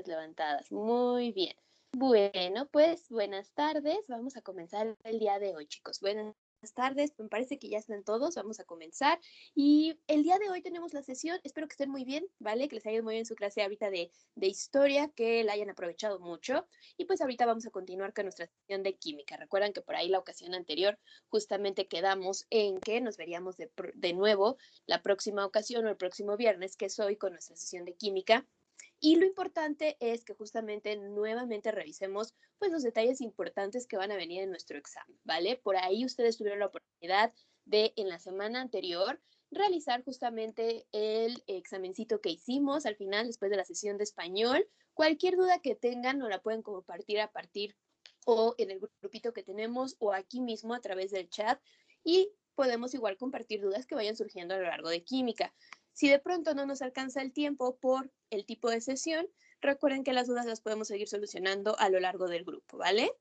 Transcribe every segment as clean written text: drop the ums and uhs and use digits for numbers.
manitas levantadas. Muy bien. Bueno, pues buenas tardes. Vamos a comenzar el día de hoy, chicos. Buenas tardes. Me parece que ya están todos. Vamos a comenzar. Y el día de hoy tenemos la sesión. Espero que estén muy bien, ¿vale? Que les haya ido muy bien su clase ahorita de historia, que la hayan aprovechado mucho. Y pues ahorita vamos a continuar con nuestra sesión de química. Recuerdan que por ahí la ocasión anterior justamente quedamos en que nos veríamos de nuevo la próxima ocasión o el próximo viernes, que es hoy, con nuestra sesión de química. Y lo importante es que justamente nuevamente revisemos pues los detalles importantes que van a venir en nuestro examen, ¿vale? Por ahí ustedes tuvieron la oportunidad de en la semana anterior realizar justamente el examencito que hicimos al final después de la sesión de español. Cualquier duda que tengan nos la pueden compartir a partir o en el grupito que tenemos o aquí mismo a través del chat y podemos igual compartir dudas que vayan surgiendo a lo largo de química. Si de pronto no nos alcanza el tiempo por el tipo de sesión, recuerden que las dudas las podemos seguir solucionando a lo largo del grupo, ¿vale?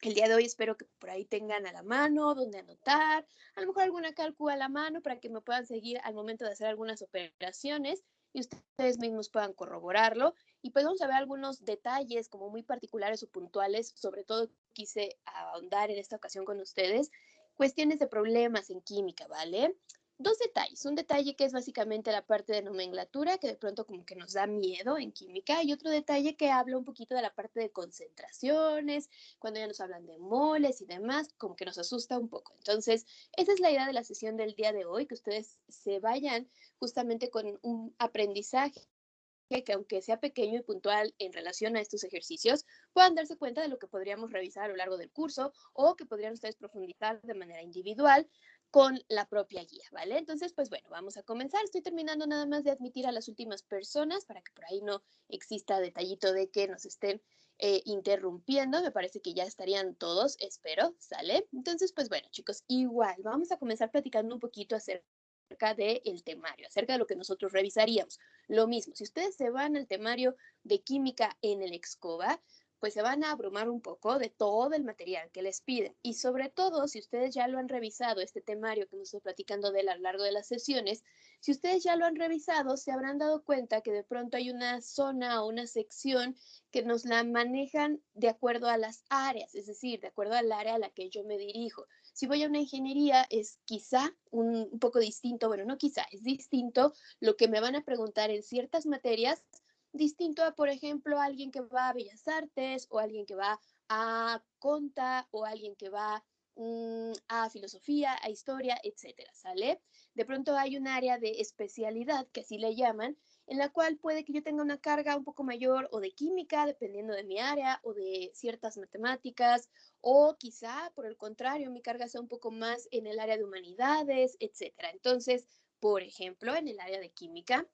El día de hoy espero que por ahí tengan a la mano donde anotar, a lo mejor alguna cálcula a la mano para que me puedan seguir al momento de hacer algunas operaciones y ustedes mismos puedan corroborarlo. Y pues vamos a ver algunos detalles como muy particulares o puntuales, sobre todo quise ahondar en esta ocasión con ustedes, cuestiones de problemas en química, ¿vale? Dos detalles. Un detalle que es básicamente la parte de nomenclatura, que de pronto como que nos da miedo en química, y otro detalle que habla un poquito de la parte de concentraciones, cuando ya nos hablan de moles y demás, como que nos asusta un poco. Entonces, esa es la idea de la sesión del día de hoy, que ustedes se vayan justamente con un aprendizaje que aunque sea pequeño y puntual en relación a estos ejercicios, puedan darse cuenta de lo que podríamos revisar a lo largo del curso o que podrían ustedes profundizar de manera individual con la propia guía, ¿vale? Entonces, pues bueno, vamos a comenzar. Estoy terminando nada más de admitir a las últimas personas para que por ahí no exista detallito de que nos estén interrumpiendo. Me parece que ya estarían todos, espero, ¿sale? Entonces, pues bueno, chicos, igual, vamos a comenzar platicando un poquito acerca del temario, acerca de lo que nosotros revisaríamos. Lo mismo, si ustedes se van al temario de química en el Excova, pues se van a abrumar un poco de todo el material que les piden. Y sobre todo, si ustedes ya lo han revisado, este temario que hemos estado platicando de él a lo largo de las sesiones, si ustedes ya lo han revisado, se habrán dado cuenta que de pronto hay una zona o una sección que nos la manejan de acuerdo a las áreas, es decir, de acuerdo al área a la que yo me dirijo. Si voy a una ingeniería, es quizá un poco distinto, bueno, no quizá, es distinto lo que me van a preguntar en ciertas materias, distinto a, por ejemplo, alguien que va a Bellas Artes o alguien que va a Conta o alguien que va a filosofía, a historia, etcétera, ¿sale? De pronto hay un área de especialidad, que así le llaman, en la cual puede que yo tenga una carga un poco mayor o de química, dependiendo de mi área, o de ciertas matemáticas, o quizá, por el contrario, mi carga sea un poco más en el área de humanidades, etcétera. Entonces, por ejemplo, en el área de química,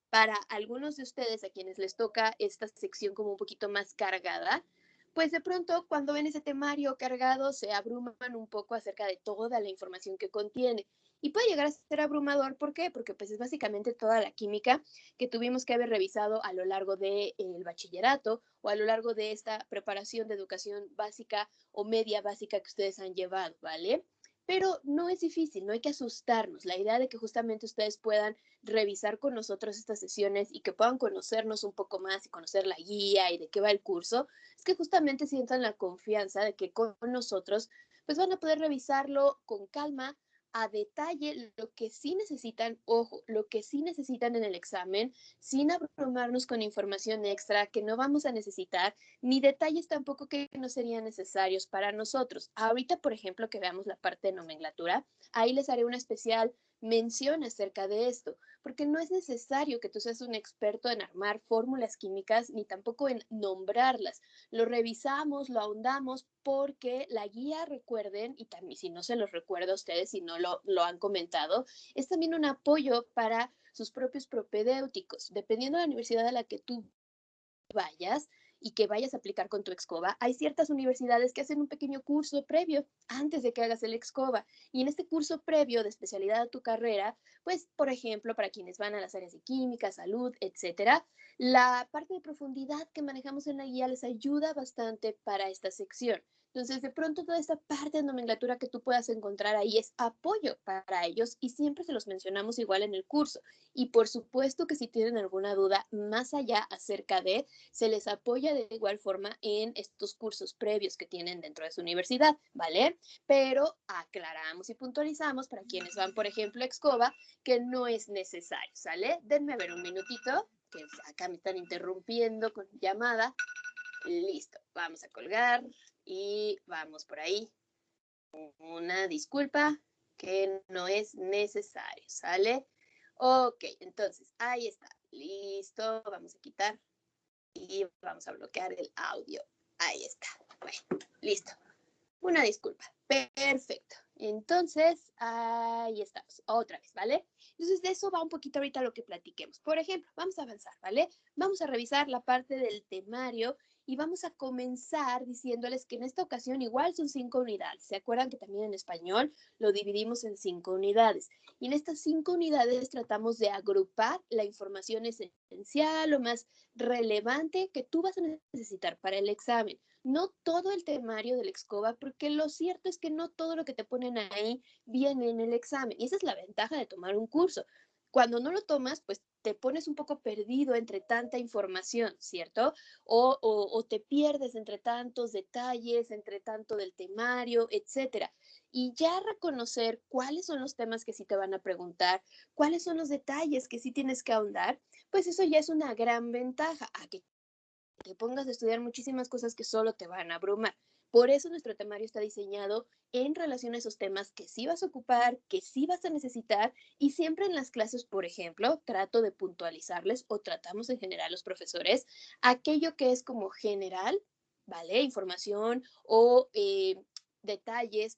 para algunos de ustedes a quienes les toca esta sección como un poquito más cargada, pues de pronto cuando ven ese temario cargado se abruman un poco acerca de toda la información que contiene. Y puede llegar a ser abrumador, ¿por qué? Porque pues es básicamente toda la química que tuvimos que haber revisado a lo largo del bachillerato o a lo largo de esta preparación de educación básica o media básica que ustedes han llevado, ¿vale? Pero no es difícil, no hay que asustarnos. La idea de que justamente ustedes puedan revisar con nosotros estas sesiones y que puedan conocernos un poco más y conocer la guía y de qué va el curso, es que justamente sientan la confianza de que con nosotros pues van a poder revisarlo con calma, a detalle, lo que sí necesitan, ojo, lo que sí necesitan en el examen, sin abrumarnos con información extra que no vamos a necesitar, ni detalles tampoco que no serían necesarios para nosotros. Ahorita, por ejemplo, que veamos la parte de nomenclatura, ahí les haré una especial mención acerca de esto, porque no es necesario que tú seas un experto en armar fórmulas químicas ni tampoco en nombrarlas. Lo revisamos, lo ahondamos porque la guía, recuerden, y también si no se los recuerda a ustedes, si no lo han comentado, es también un apoyo para sus propios propedéuticos. Dependiendo de la universidad a la que tú vayas y que vayas a aplicar con tu Excova, hay ciertas universidades que hacen un pequeño curso previo antes de que hagas el Excova. Y en este curso previo de especialidad a tu carrera, pues, por ejemplo, para quienes van a las áreas de química, salud, etcétera, la parte de profundidad que manejamos en la guía les ayuda bastante para esta sección. Entonces, de pronto toda esta parte de nomenclatura que tú puedas encontrar ahí es apoyo para ellos y siempre se los mencionamos igual en el curso. Y por supuesto que si tienen alguna duda más allá acerca de, se les apoya de igual forma en estos cursos previos que tienen dentro de su universidad, ¿vale? Pero aclaramos y puntualizamos para quienes van, por ejemplo, a Excova, que no es necesario, ¿sale? Denme a ver un minutito, que acá me están interrumpiendo con llamada. Listo, vamos a colgar y vamos por ahí. Una disculpa que no es necesario, ¿sale? Ok, entonces ahí está. Listo, vamos a quitar y vamos a bloquear el audio. Ahí está. Bueno, listo. Una disculpa. Perfecto. Entonces, ahí estamos. Otra vez, ¿vale? Entonces, de eso va un poquito ahorita lo que platiquemos. Por ejemplo, vamos a avanzar, ¿vale? Vamos a revisar la parte del temario y vamos a comenzar diciéndoles que en esta ocasión igual son 5 unidades. ¿Se acuerdan que también en español lo dividimos en 5 unidades? Y en estas 5 unidades tratamos de agrupar la información esencial o más relevante que tú vas a necesitar para el examen. No todo el temario del Excova, porque lo cierto es que no todo lo que te ponen ahí viene en el examen. Y esa es la ventaja de tomar un curso. Cuando no lo tomas, pues te pones un poco perdido entre tanta información, ¿cierto? O te pierdes entre tantos detalles, entre tanto del temario, etcétera. Y ya reconocer cuáles son los temas que sí te van a preguntar, cuáles son los detalles que sí tienes que ahondar, pues eso ya es una gran ventaja a que te pongas a estudiar muchísimas cosas que solo te van a abrumar. Por eso nuestro temario está diseñado en relación a esos temas que sí vas a ocupar, que sí vas a necesitar y siempre en las clases, por ejemplo, trato de puntualizarles o tratamos en general los profesores aquello que es como general, ¿vale? Información o detalles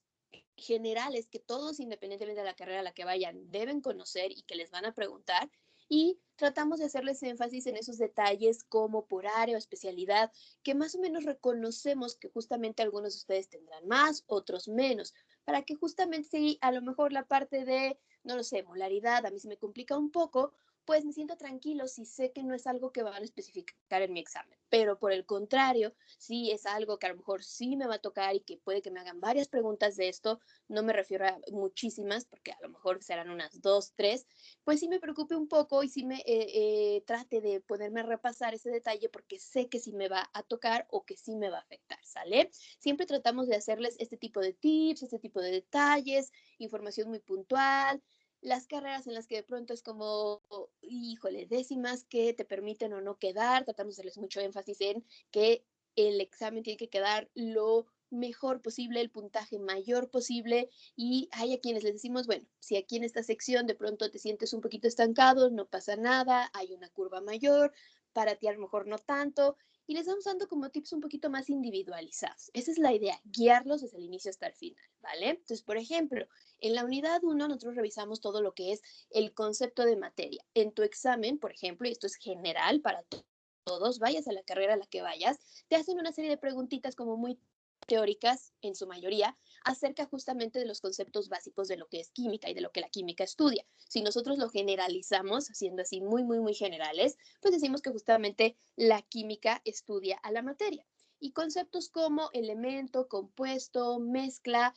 generales que todos, independientemente de la carrera a la que vayan, deben conocer y que les van a preguntar y tratamos de hacerles énfasis en esos detalles como por área o especialidad, que más o menos reconocemos que justamente algunos de ustedes tendrán más, otros menos, para que justamente si a lo mejor la parte de, no lo sé, molaridad a mí se me complica un poco, pues me siento tranquilo si sé que no es algo que van a especificar en mi examen. Pero por el contrario, si es algo que a lo mejor sí me va a tocar y que puede que me hagan varias preguntas de esto, no me refiero a muchísimas, porque a lo mejor serán unas 2, 3, pues sí me preocupe un poco y sí me trate de ponerme a repasar ese detalle porque sé que sí me va a tocar o que sí me va a afectar, ¿sale? Siempre tratamos de hacerles este tipo de tips, este tipo de detalles, información muy puntual, las carreras en las que de pronto es como, híjole, décimas que te permiten o no quedar, tratamos de hacerles mucho énfasis en que el examen tiene que quedar lo mejor posible, el puntaje mayor posible y hay a quienes les decimos, bueno, si aquí en esta sección de pronto te sientes un poquito estancado, no pasa nada, hay una curva mayor, para ti a lo mejor no tanto, y les vamos dando como tips un poquito más individualizados. Esa es la idea, guiarlos desde el inicio hasta el final, ¿vale? Entonces, por ejemplo, en la unidad 1 nosotros revisamos todo lo que es el concepto de materia. En tu examen, por ejemplo, y esto es general para todos, vayas a la carrera a la que vayas, te hacen una serie de preguntitas como muy teóricas, en su mayoría, acerca justamente de los conceptos básicos de lo que es química y de lo que la química estudia. Si nosotros lo generalizamos, siendo así muy, muy, muy generales, pues decimos que justamente la química estudia a la materia. Y conceptos como elemento, compuesto, mezcla,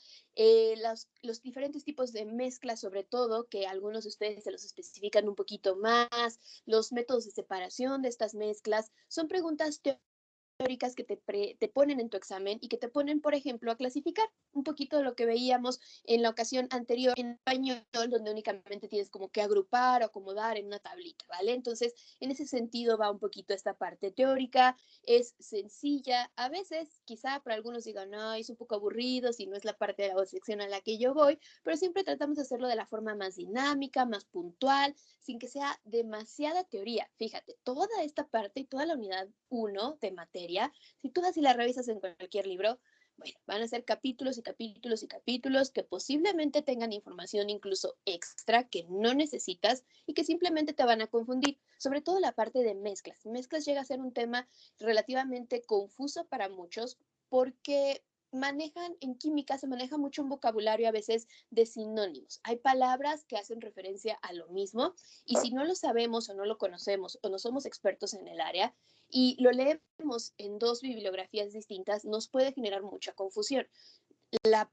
los diferentes tipos de mezcla, sobre todo, que algunos de ustedes se los especifican un poquito más, los métodos de separación de estas mezclas, son preguntas teóricas que te ponen en tu examen y que te ponen, por ejemplo, a clasificar un poquito de lo que veíamos en la ocasión anterior en español, donde únicamente tienes como que agrupar o acomodar en una tablita, ¿vale? Entonces, en ese sentido va un poquito esta parte teórica, es sencilla, a veces quizá para algunos digan, no, es un poco aburrido si no es la parte de la sección a la que yo voy, pero siempre tratamos de hacerlo de la forma más dinámica, más puntual, sin que sea demasiada teoría. Fíjate, toda esta parte y toda la unidad 1 de materia, si tú vas y la revisas en cualquier libro, bueno, van a ser capítulos y capítulos y capítulos que posiblemente tengan información incluso extra que no necesitas y que simplemente te van a confundir, sobre todo la parte de mezclas. Mezclas llega a ser un tema relativamente confuso para muchos porque en química se maneja mucho un vocabulario a veces de sinónimos. Hay palabras que hacen referencia a lo mismo y si no lo sabemos o no lo conocemos o no somos expertos en el área y lo leemos en dos bibliografías distintas, nos puede generar mucha confusión. La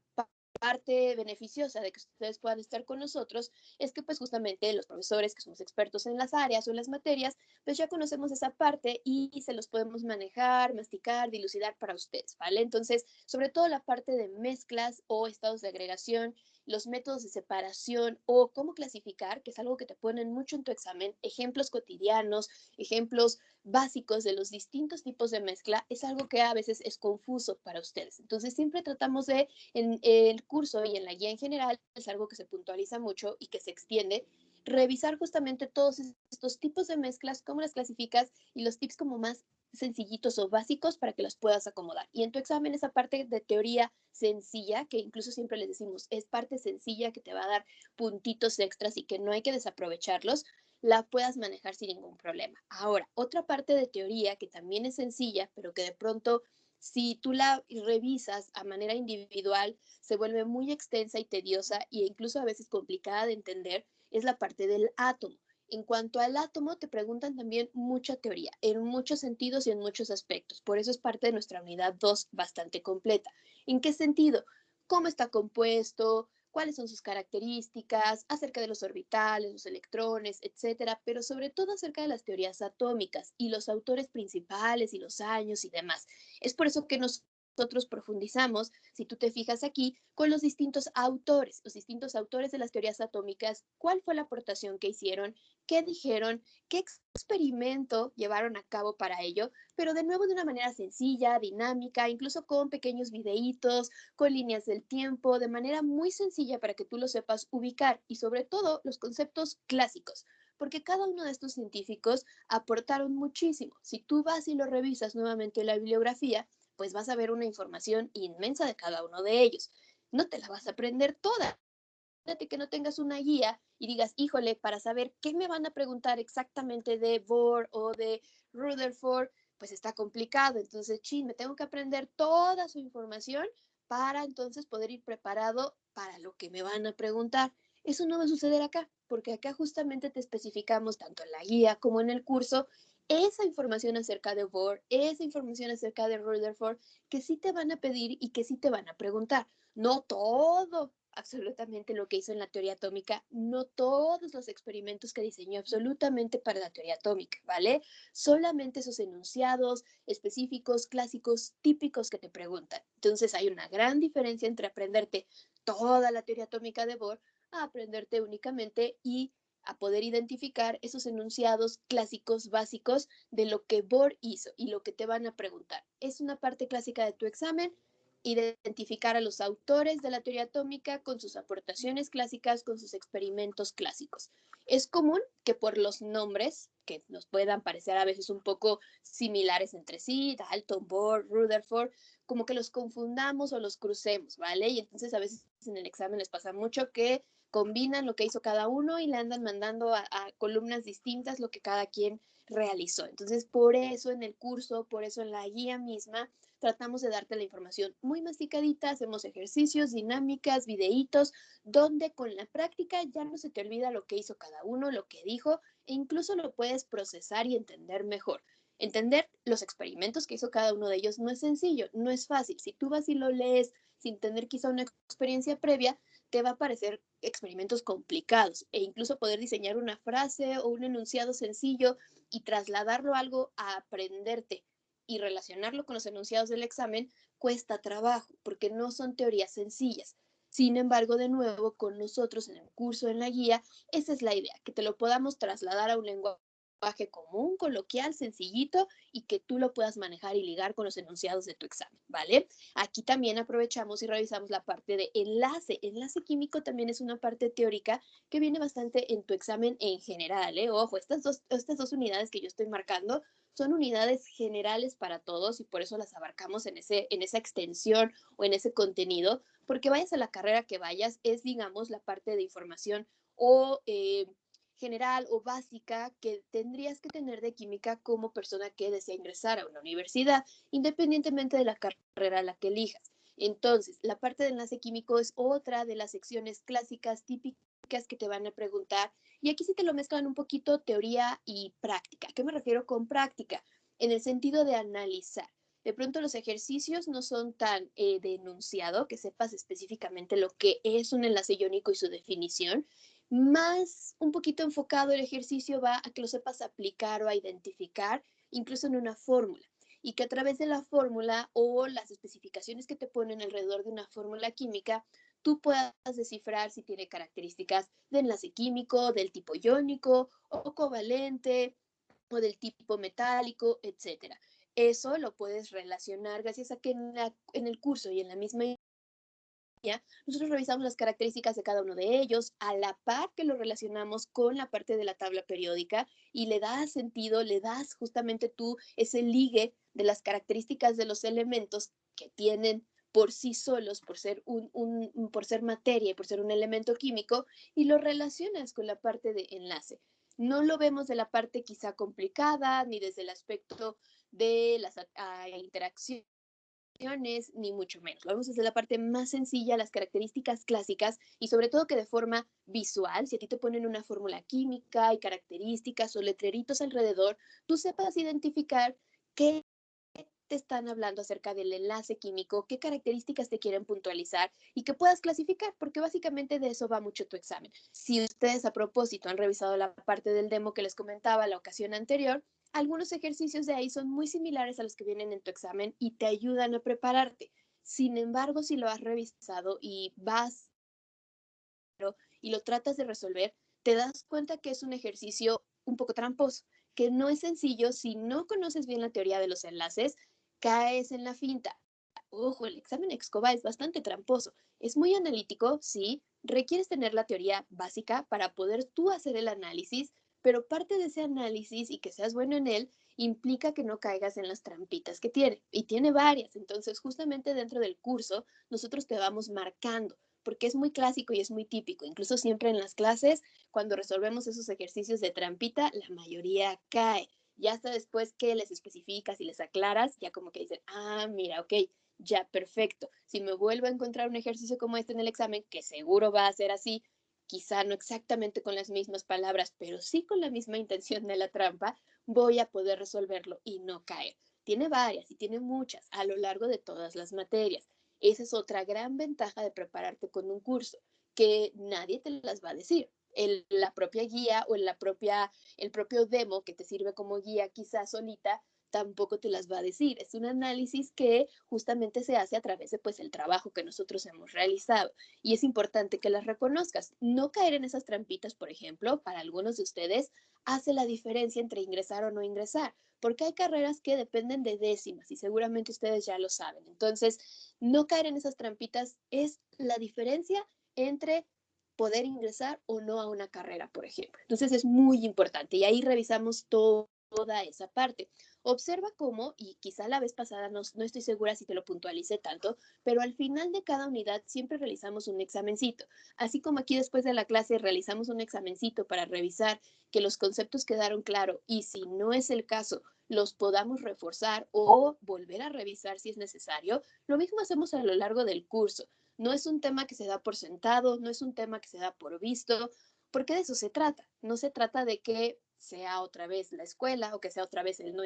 parte beneficiosa de que ustedes puedan estar con nosotros es que pues justamente los profesores que somos expertos en las áreas o en las materias, pues ya conocemos esa parte y se los podemos manejar, masticar, dilucidar para ustedes, ¿vale? Entonces, sobre todo la parte de mezclas o estados de agregación, los métodos de separación o cómo clasificar, que es algo que te ponen mucho en tu examen, ejemplos cotidianos, ejemplos básicos de los distintos tipos de mezcla, es algo que a veces es confuso para ustedes. Entonces, siempre tratamos de en el curso y en la guía en general es algo que se puntualiza mucho y que se extiende, revisar justamente todos estos tipos de mezclas, cómo las clasificas y los tips como más sencillitos o básicos para que las puedas acomodar. Y en tu examen esa parte de teoría sencilla, que incluso siempre les decimos, es parte sencilla que te va a dar puntitos extras y que no hay que desaprovecharlos, la puedas manejar sin ningún problema. Ahora, otra parte de teoría que también es sencilla, pero que de pronto si tú la revisas a manera individual, se vuelve muy extensa y tediosa e incluso a veces complicada de entender, es la parte del átomo. En cuanto al átomo, te preguntan también mucha teoría, en muchos sentidos y en muchos aspectos. Por eso es parte de nuestra unidad 2 bastante completa. ¿En qué sentido? ¿Cómo está compuesto? ¿Cuáles son sus características? Acerca de los orbitales, los electrones, etcétera, pero sobre todo acerca de las teorías atómicas y los autores principales y los años y demás. Es por eso que nosotros profundizamos, si tú te fijas aquí, con los distintos autores de las teorías atómicas, cuál fue la aportación que hicieron, qué dijeron, qué experimento llevaron a cabo para ello, pero de nuevo de una manera sencilla, dinámica, incluso con pequeños videitos, con líneas del tiempo, de manera muy sencilla para que tú lo sepas ubicar y sobre todo los conceptos clásicos, porque cada uno de estos científicos aportaron muchísimo. Si tú vas y lo revisas nuevamente en la bibliografía, pues vas a ver una información inmensa de cada uno de ellos. No te la vas a aprender toda. Fíjate que no tengas una guía y digas, híjole, para saber qué me van a preguntar exactamente de Bohr o de Rutherford, pues está complicado. Entonces, me tengo que aprender toda su información para entonces poder ir preparado para lo que me van a preguntar. Eso no va a suceder acá, porque acá justamente te especificamos tanto en la guía como en el curso esa información acerca de Bohr, esa información acerca de Rutherford, que sí te van a pedir y que sí te van a preguntar. No todo, absolutamente lo que hizo en la teoría atómica, no todos los experimentos que diseñó absolutamente para la teoría atómica, ¿vale? Solamente esos enunciados específicos, clásicos, típicos que te preguntan. Entonces hay una gran diferencia entre aprenderte toda la teoría atómica de Bohr a aprenderte únicamente y a poder identificar esos enunciados clásicos básicos de lo que Bohr hizo y lo que te van a preguntar. Es una parte clásica de tu examen, identificar a los autores de la teoría atómica con sus aportaciones clásicas, con sus experimentos clásicos. Es común que por los nombres, que nos puedan parecer a veces un poco similares entre sí, Dalton, Bohr, Rutherford, como que los confundamos o los crucemos, ¿vale? Y entonces a veces en el examen les pasa mucho que combinan lo que hizo cada uno y le andan mandando a columnas distintas lo que cada quien realizó. Entonces, por eso en el curso, por eso en la guía misma, tratamos de darte la información muy masticadita, hacemos ejercicios, dinámicas, videitos, donde con la práctica ya no se te olvida lo que hizo cada uno, lo que dijo, e incluso lo puedes procesar y entender mejor. Entender los experimentos que hizo cada uno de ellos no es sencillo, no es fácil. Si tú vas y lo lees sin tener quizá una experiencia previa, te va a parecer experimentos complicados e incluso poder diseñar una frase o un enunciado sencillo y trasladarlo a algo a aprenderte y relacionarlo con los enunciados del examen cuesta trabajo porque no son teorías sencillas. Sin embargo, de nuevo, con nosotros en el curso, en la guía, esa es la idea, que te lo podamos trasladar a un lenguaje común, coloquial, sencillito y que tú lo puedas manejar y ligar con los enunciados de tu examen, ¿vale? Aquí también aprovechamos y revisamos la parte de enlace. Enlace químico también es una parte teórica que viene bastante en tu examen en general, ¿eh? Ojo, estas dos unidades que yo estoy marcando son unidades generales para todos y por eso las abarcamos en esa extensión o en ese contenido, porque vayas a la carrera que vayas, es, digamos, la parte de información o general o básica que tendrías que tener de química como persona que desea ingresar a una universidad, independientemente de la carrera a la que elijas. Entonces, la parte de enlace químico es otra de las secciones clásicas típicas que te van a preguntar. Y aquí sí te lo mezclan un poquito teoría y práctica. ¿A qué me refiero con práctica? En el sentido de analizar. De pronto los ejercicios no son tan de enunciado, que sepas específicamente lo que es un enlace iónico y su definición. Más un poquito enfocado el ejercicio va a que lo sepas aplicar o a identificar, incluso en una fórmula. Y que a través de la fórmula o las especificaciones que te ponen alrededor de una fórmula química, tú puedas descifrar si tiene características de enlace químico, del tipo iónico o covalente o del tipo metálico, etcétera. Eso lo puedes relacionar gracias a que en el curso y en la misma nosotros revisamos las características de cada uno de ellos a la par que lo relacionamos con la parte de la tabla periódica y le das sentido, le das justamente tú ese ligue de las características de los elementos que tienen por sí solos, por ser materia y por ser un elemento químico, y lo relacionas con la parte de enlace. No lo vemos de la parte quizá complicada, ni desde el aspecto de las interacciones, ni mucho menos. Lo vemos desde la parte más sencilla, las características clásicas y sobre todo que de forma visual, si a ti te ponen una fórmula química y características o letreritos alrededor, tú sepas identificar qué te están hablando acerca del enlace químico, qué características te quieren puntualizar y que puedas clasificar, porque básicamente de eso va mucho tu examen. Si ustedes a propósito han revisado la parte del demo que les comentaba la ocasión anterior, algunos ejercicios de ahí son muy similares a los que vienen en tu examen y te ayudan a prepararte. Sin embargo, si lo has revisado y vas y lo tratas de resolver, te das cuenta que es un ejercicio un poco tramposo, que no es sencillo si no conoces bien la teoría de los enlaces, caes en la finta. Ojo, el examen Excova es bastante tramposo. Es muy analítico, sí, requieres tener la teoría básica para poder tú hacer el análisis, pero parte de ese análisis y que seas bueno en él implica que no caigas en las trampitas que tiene. Y tiene varias. Entonces, justamente dentro del curso, nosotros te vamos marcando porque es muy clásico y es muy típico. Incluso siempre en las clases, cuando resolvemos esos ejercicios de trampita, la mayoría cae. Ya hasta después que les especificas y les aclaras, ya como que dicen, ah, mira, ok, ya, perfecto. Si me vuelvo a encontrar un ejercicio como este en el examen, que seguro va a ser así, quizá no exactamente con las mismas palabras, pero sí con la misma intención de la trampa, voy a poder resolverlo y no caer. Tiene varias y tiene muchas a lo largo de todas las materias. Esa es otra gran ventaja de prepararte con un curso, que nadie te las va a decir. La propia guía o el propio demo que te sirve como guía quizás solita tampoco te las va a decir. Es un análisis que justamente se hace a través de pues el trabajo que nosotros hemos realizado y es importante que las reconozcas. No caer en esas trampitas, por ejemplo, para algunos de ustedes hace la diferencia entre ingresar o no ingresar, porque hay carreras que dependen de décimas y seguramente ustedes ya lo saben. Entonces, no caer en esas trampitas es la diferencia entre poder ingresar o no a una carrera, por ejemplo. Entonces es muy importante y ahí revisamos toda esa parte. Observa cómo, y quizá la vez pasada no estoy segura si te lo puntualicé tanto, pero al final de cada unidad siempre realizamos un examencito. Así como aquí después de la clase realizamos un examencito para revisar que los conceptos quedaron claros y si no es el caso, los podamos reforzar o volver a revisar si es necesario. Lo mismo hacemos a lo largo del curso. No es un tema que se da por sentado, no es un tema que se da por visto, porque de eso se trata. No se trata de que sea otra vez la escuela o que sea otra vez el no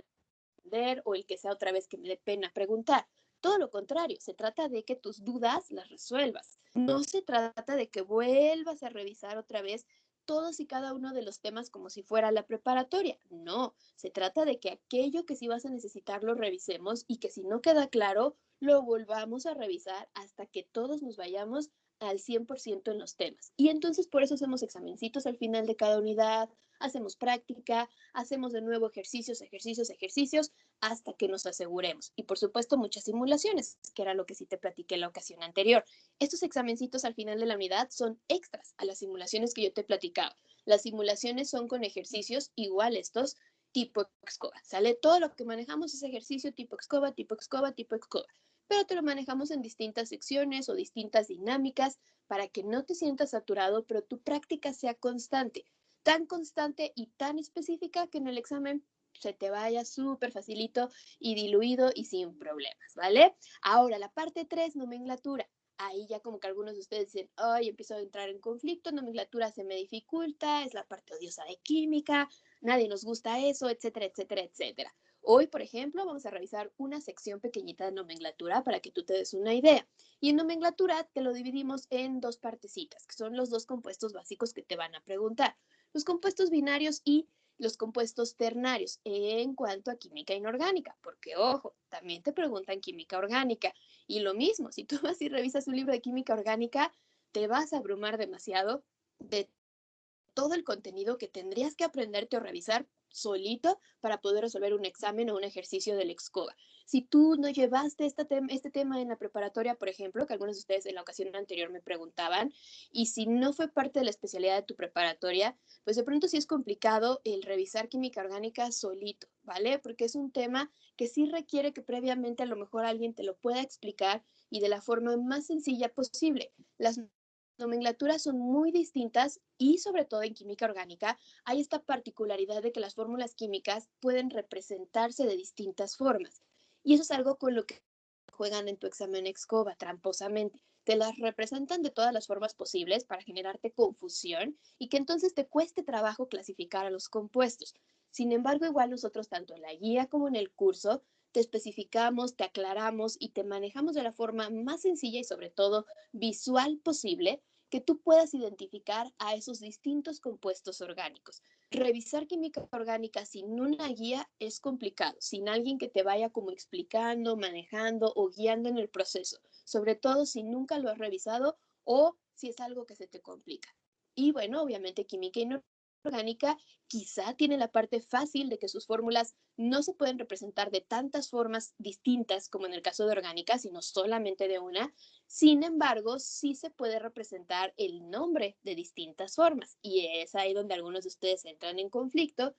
entender o el que sea otra vez que me dé pena preguntar. Todo lo contrario, se trata de que tus dudas las resuelvas. No se trata de que vuelvas a revisar otra vez todos y cada uno de los temas como si fuera la preparatoria. No, se trata de que aquello que sí vas a necesitar lo revisemos y que si no queda claro, lo volvamos a revisar hasta que todos nos vayamos al 100% en los temas. Y entonces por eso hacemos examencitos al final de cada unidad, hacemos práctica, hacemos de nuevo ejercicios, ejercicios, ejercicios, hasta que nos aseguremos. Y por supuesto muchas simulaciones, que era lo que sí te platiqué en la ocasión anterior. Estos examencitos al final de la unidad son extras a las simulaciones que yo te platicaba. Las simulaciones son con ejercicios igual estos tipo Excova. Sale todo lo que manejamos es ejercicio tipo Excova, tipo Excova, tipo Excova. Pero te lo manejamos en distintas secciones o distintas dinámicas para que no te sientas saturado, pero tu práctica sea constante, tan constante y tan específica que en el examen se te vaya súper facilito y diluido y sin problemas, ¿vale? Ahora, la parte 3, nomenclatura. Ahí ya como que algunos de ustedes dicen, ay, empiezo a entrar en conflicto, nomenclatura se me dificulta, es la parte odiosa de química, nadie nos gusta eso, etcétera, etcétera, etcétera. Hoy, por ejemplo, vamos a revisar una sección pequeñita de nomenclatura para que tú te des una idea. Y en nomenclatura te lo dividimos en dos partecitas, que son los dos compuestos básicos que te van a preguntar. Los compuestos binarios y los compuestos ternarios en cuanto a química inorgánica, porque ojo, también te preguntan química orgánica. Y lo mismo, si tú vas y revisas un libro de química orgánica, te vas a abrumar demasiado de todo el contenido que tendrías que aprenderte o revisar solito para poder resolver un examen o un ejercicio del Excoba. Si tú no llevaste este tema en la preparatoria, por ejemplo, que algunos de ustedes en la ocasión anterior me preguntaban, y si no fue parte de la especialidad de tu preparatoria, pues de pronto sí es complicado el revisar química orgánica solito, ¿vale? Porque es un tema que sí requiere que previamente a lo mejor alguien te lo pueda explicar y de la forma más sencilla posible. Las nomenclaturas son muy distintas y sobre todo en química orgánica hay esta particularidad de que las fórmulas químicas pueden representarse de distintas formas. Y eso es algo con lo que juegan en tu examen Excoba tramposamente. Te las representan de todas las formas posibles para generarte confusión y que entonces te cueste trabajo clasificar a los compuestos. Sin embargo, igual nosotros tanto en la guía como en el curso te especificamos, te aclaramos y te manejamos de la forma más sencilla y sobre todo visual posible que tú puedas identificar a esos distintos compuestos orgánicos. Revisar química orgánica sin una guía es complicado, sin alguien que te vaya como explicando, manejando o guiando en el proceso, sobre todo si nunca lo has revisado o si es algo que se te complica. Y bueno, obviamente química inorgánica quizá tiene la parte fácil de que sus fórmulas no se pueden representar de tantas formas distintas como en el caso de orgánica, sino solamente de una. Sin embargo, sí se puede representar el nombre de distintas formas y es ahí donde algunos de ustedes entran en conflicto,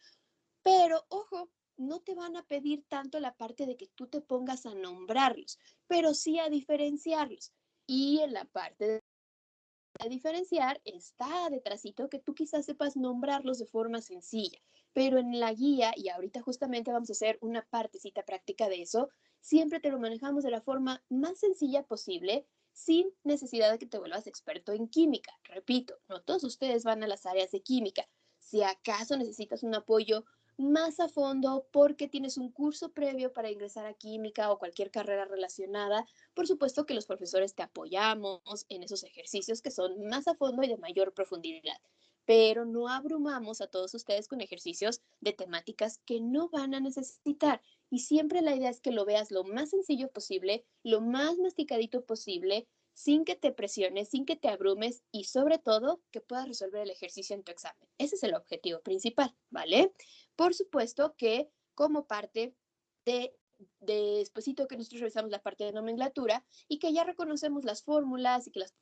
pero ojo, no te van a pedir tanto la parte de que tú te pongas a nombrarlos, pero sí a diferenciarlos. Y en la parte de diferenciar está detrásito que tú quizás sepas nombrarlos de forma sencilla, pero en la guía, y ahorita justamente vamos a hacer una partecita práctica de eso, siempre te lo manejamos de la forma más sencilla posible, sin necesidad de que te vuelvas experto en química. Repito, no todos ustedes van a las áreas de química. Si acaso necesitas un apoyo más a fondo porque tienes un curso previo para ingresar a química o cualquier carrera relacionada, por supuesto que los profesores te apoyamos en esos ejercicios que son más a fondo y de mayor profundidad, pero no abrumamos a todos ustedes con ejercicios de temáticas que no van a necesitar. Y siempre la idea es que lo veas lo más sencillo posible, lo más masticadito posible, sin que te presiones, sin que te abrumes y sobre todo que puedas resolver el ejercicio en tu examen. Ese es el objetivo principal, ¿vale? Por supuesto que como parte de despuesito que nosotros revisamos la parte de nomenclatura y que ya reconocemos las fórmulas y que las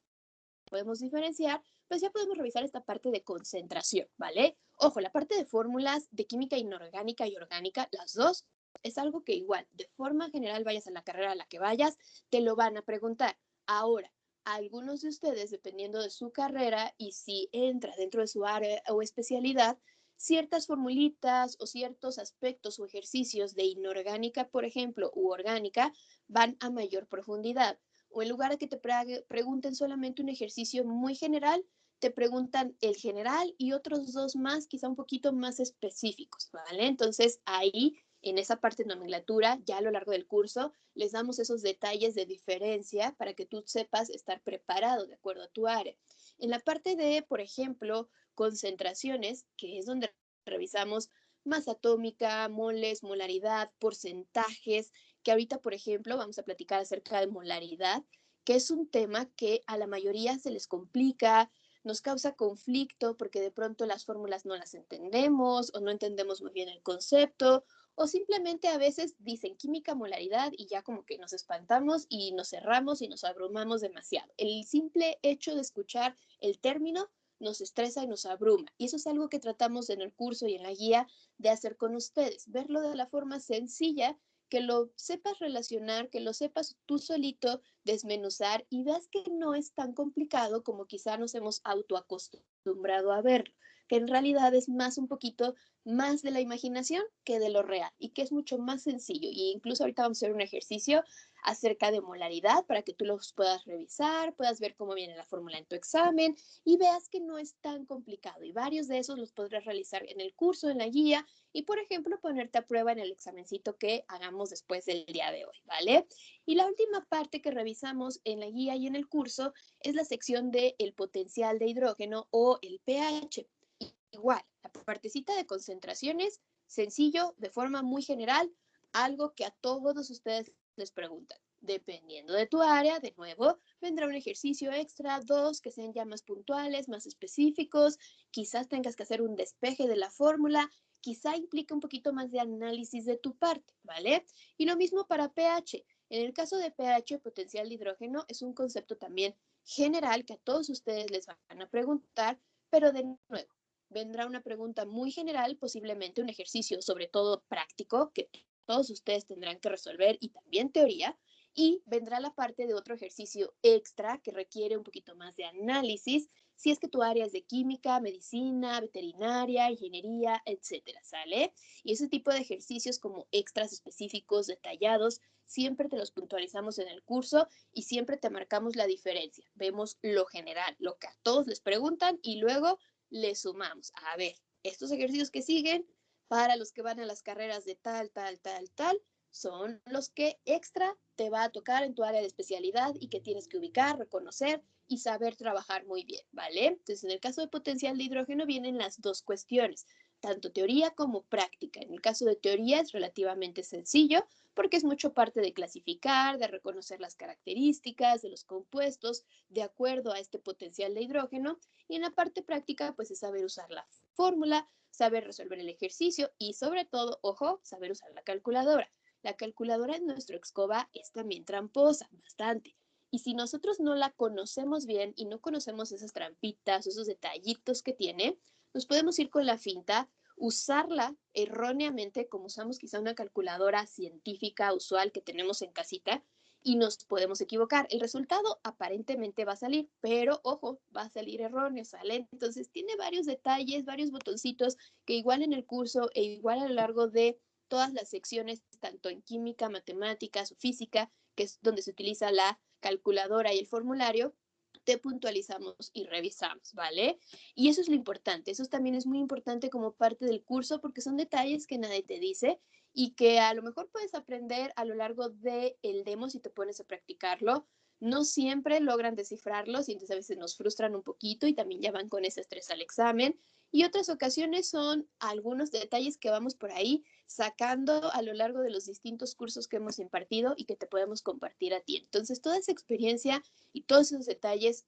podemos diferenciar, pues ya podemos revisar esta parte de concentración, ¿vale? Ojo, la parte de fórmulas de química inorgánica y orgánica, las dos, es algo que igual, de forma general, vayas a la carrera a la que vayas, te lo van a preguntar. Ahora, algunos de ustedes, dependiendo de su carrera y si entra dentro de su área o especialidad, ciertas formulitas o ciertos aspectos o ejercicios de inorgánica, por ejemplo, u orgánica, van a mayor profundidad o en lugar de que te pregunten solamente un ejercicio muy general, te preguntan el general y otros dos más, quizá un poquito más específicos, ¿vale? Entonces ahí, en esa parte de nomenclatura, ya a lo largo del curso, les damos esos detalles de diferencia para que tú sepas estar preparado de acuerdo a tu área. En la parte de, por ejemplo, concentraciones, que es donde revisamos masa atómica, moles, molaridad, porcentajes, que ahorita, por ejemplo, vamos a platicar acerca de molaridad, que es un tema que a la mayoría se les complica, nos causa conflicto porque de pronto las fórmulas no las entendemos o no entendemos muy bien el concepto o simplemente a veces dicen química molaridad y ya como que nos espantamos y nos cerramos y nos abrumamos demasiado. El simple hecho de escuchar el término nos estresa y nos abruma. Y eso es algo que tratamos en el curso y en la guía de hacer con ustedes, verlo de la forma sencilla, que lo sepas relacionar, que lo sepas tú solito desmenuzar y veas que no es tan complicado como quizá nos hemos autoacostumbrado a verlo. que en realidad es más un poquito más de la imaginación que de lo real y que es mucho más sencillo. Y incluso ahorita vamos a hacer un ejercicio acerca de molaridad para que tú los puedas revisar, puedas ver cómo viene la fórmula en tu examen y veas que no es tan complicado. Y varios de esos los podrás realizar en el curso, en la guía y, por ejemplo, ponerte a prueba en el examencito que hagamos después del día de hoy, ¿vale? Y la última parte que revisamos en la guía y en el curso es la sección del potencial de hidrógeno o el pH. Igual, la partecita de concentraciones, sencillo, de forma muy general, algo que a todos ustedes les preguntan. Dependiendo de tu área, de nuevo, vendrá un ejercicio extra, dos que sean ya más puntuales, más específicos, quizás tengas que hacer un despeje de la fórmula, quizá implique un poquito más de análisis de tu parte, ¿vale? Y lo mismo para pH. En el caso de pH, potencial de hidrógeno, es un concepto también general que a todos ustedes les van a preguntar, pero de nuevo, vendrá una pregunta muy general, posiblemente un ejercicio sobre todo práctico que todos ustedes tendrán que resolver y también teoría, y vendrá la parte de otro ejercicio extra que requiere un poquito más de análisis, si es que tu área es de química, medicina, veterinaria, ingeniería, etcétera, ¿sale? Y ese tipo de ejercicios como extras específicos, detallados, siempre te los puntualizamos en el curso y siempre te marcamos la diferencia. Vemos lo general, lo que a todos les preguntan y luego le sumamos. A ver, estos ejercicios que siguen para los que van a las carreras de tal, tal, tal, tal, son los que extra te va a tocar en tu área de especialidad y que tienes que ubicar, reconocer y saber trabajar muy bien, ¿vale? Entonces, en el caso de potencial de hidrógeno vienen las dos cuestiones, tanto teoría como práctica. En el caso de teoría es relativamente sencillo porque es mucho parte de clasificar, de reconocer las características de los compuestos de acuerdo a este potencial de hidrógeno y en la parte práctica pues es saber usar la fórmula, saber resolver el ejercicio y sobre todo, ojo, saber usar la calculadora. La calculadora en nuestro Excova es también tramposa, bastante. Y si nosotros no la conocemos bien y no conocemos esas trampitas, esos detallitos que tiene, nos podemos ir con la finta, usarla erróneamente como usamos quizá una calculadora científica usual que tenemos en casita y nos podemos equivocar. El resultado aparentemente va a salir, pero ojo, va a salir erróneo, ¿sale? Entonces tiene varios detalles, varios botoncitos que igual en el curso e igual a lo largo de todas las secciones, tanto en química, matemáticas o física, que es donde se utiliza la calculadora y el formulario, te puntualizamos y revisamos, ¿vale? Y eso es lo importante, eso también es muy importante como parte del curso porque son detalles que nadie te dice y que a lo mejor puedes aprender a lo largo del demo si te pones a practicarlo. No siempre logran descifrarlos y entonces a veces nos frustran un poquito y también ya van con ese estrés al examen. Y otras ocasiones son algunos detalles que vamos por ahí sacando a lo largo de los distintos cursos que hemos impartido y que te podemos compartir a ti. Entonces, toda esa experiencia y todos esos detalles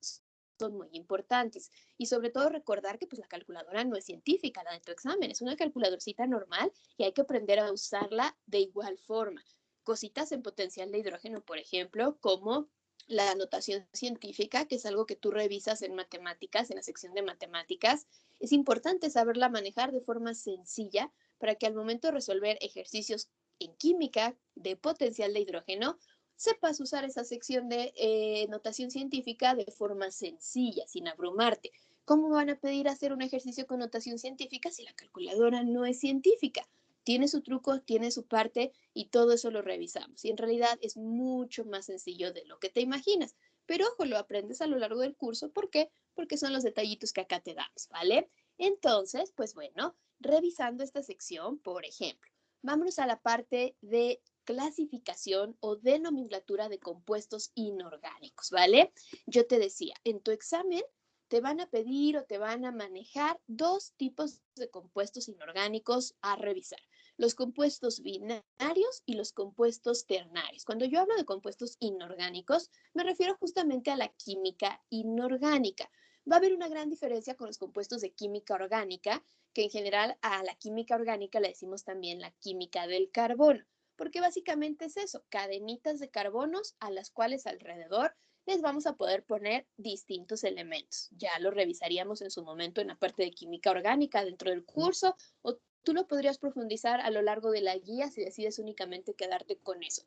son muy importantes. Y sobre todo recordar que pues, la calculadora no es científica, la de tu examen, es una calculadorcita normal y hay que aprender a usarla de igual forma. Cositas en potencial de hidrógeno, por ejemplo, como la notación científica, que es algo que tú revisas en matemáticas, en la sección de matemáticas, es importante saberla manejar de forma sencilla para que al momento de resolver ejercicios en química de potencial de hidrógeno, sepas usar esa sección de notación científica de forma sencilla, sin abrumarte. ¿Cómo van a pedir hacer un ejercicio con notación científica si la calculadora no es científica? Tiene su truco, tiene su parte y todo eso lo revisamos. Y en realidad es mucho más sencillo de lo que te imaginas. Pero ojo, lo aprendes a lo largo del curso. ¿Por qué? Porque son los detallitos que acá te damos, ¿vale? Entonces, pues bueno, revisando esta sección, por ejemplo, vámonos a la parte de clasificación o de nomenclatura de compuestos inorgánicos, ¿vale? Yo te decía, en tu examen te van a pedir o te van a manejar dos tipos de compuestos inorgánicos a revisar. Los compuestos binarios y los compuestos ternarios. Cuando yo hablo de compuestos inorgánicos, me refiero justamente a la química inorgánica. Va a haber una gran diferencia con los compuestos de química orgánica, que en general a la química orgánica le decimos también la química del carbono, porque básicamente es eso, cadenitas de carbonos a las cuales alrededor les vamos a poder poner distintos elementos. Ya lo revisaríamos en su momento en la parte de química orgánica dentro del curso o tú lo podrías profundizar a lo largo de la guía si decides únicamente quedarte con eso.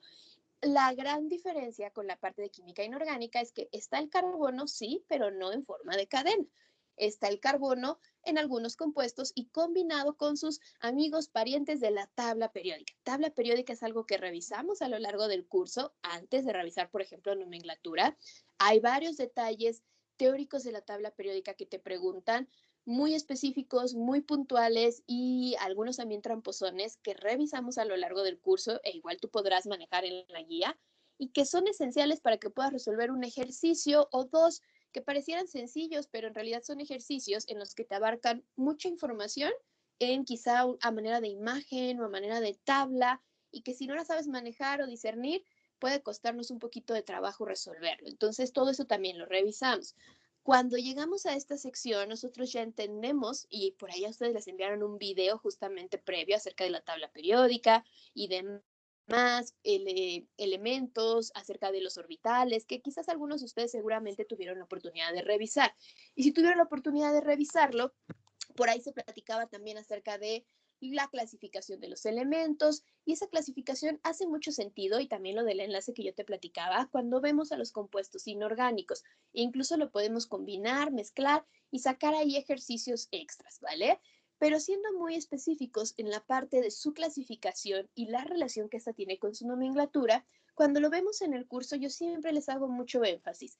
La gran diferencia con la parte de química inorgánica es que está el carbono, sí, pero no en forma de cadena. está el carbono en algunos compuestos y combinado con sus amigos parientes de la tabla periódica. Tabla periódica es algo que revisamos a lo largo del curso antes de revisar, por ejemplo, nomenclatura. Hay varios detalles teóricos de la tabla periódica que te preguntan, muy específicos, muy puntuales y algunos también tramposones que revisamos a lo largo del curso e igual tú podrás manejar en la guía y que son esenciales para que puedas resolver un ejercicio o dos que parecieran sencillos, pero en realidad son ejercicios en los que te abarcan mucha información en quizá a manera de imagen o a manera de tabla y que si no la sabes manejar o discernir, puede costarnos un poquito de trabajo resolverlo. Entonces, todo eso también lo revisamos. Cuando llegamos a esta sección, nosotros ya entendemos, y por ahí a ustedes les enviaron un video justamente previo acerca de la tabla periódica y de más elementos acerca de los orbitales, que quizás algunos de ustedes seguramente tuvieron la oportunidad de revisar. Y si tuvieron la oportunidad de revisarlo, por ahí se platicaba también acerca de la clasificación de los elementos y esa clasificación hace mucho sentido y también lo del enlace que yo te platicaba cuando vemos a los compuestos inorgánicos. E incluso lo podemos combinar, mezclar y sacar ahí ejercicios extras, ¿vale? Pero siendo muy específicos en la parte de su clasificación y la relación que esta tiene con su nomenclatura, cuando lo vemos en el curso yo siempre les hago mucho énfasis,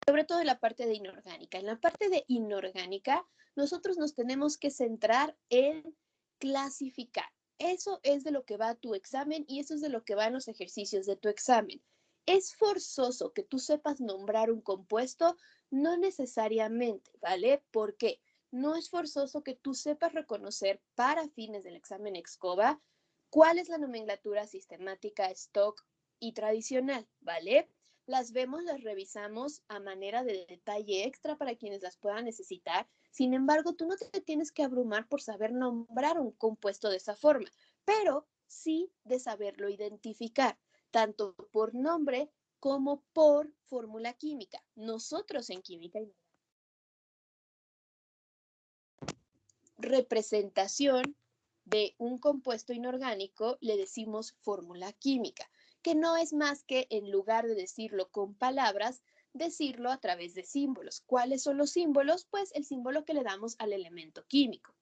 sobre todo en la parte de inorgánica. En la parte de inorgánica, nosotros nos tenemos que centrar en clasificar. Eso es de lo que va tu examen y eso es de lo que van los ejercicios de tu examen. ¿Es forzoso que tú sepas nombrar un compuesto? No necesariamente, ¿vale? ¿Por qué? No es forzoso que tú sepas reconocer para fines del examen EXCOVA cuál es la nomenclatura sistemática, stock y tradicional, ¿vale? Las vemos, las revisamos a manera de detalle extra para quienes las puedan necesitar. Sin embargo, tú no te tienes que abrumar por saber nombrar un compuesto de esa forma, pero sí de saberlo identificar, tanto por nombre como por fórmula química. Nosotros en química y representación de un compuesto inorgánico le decimos fórmula química, que no es más que en lugar de decirlo con palabras, decirlo a través de símbolos. ¿Cuáles son los símbolos? Pues el símbolo que le damos al elemento químico.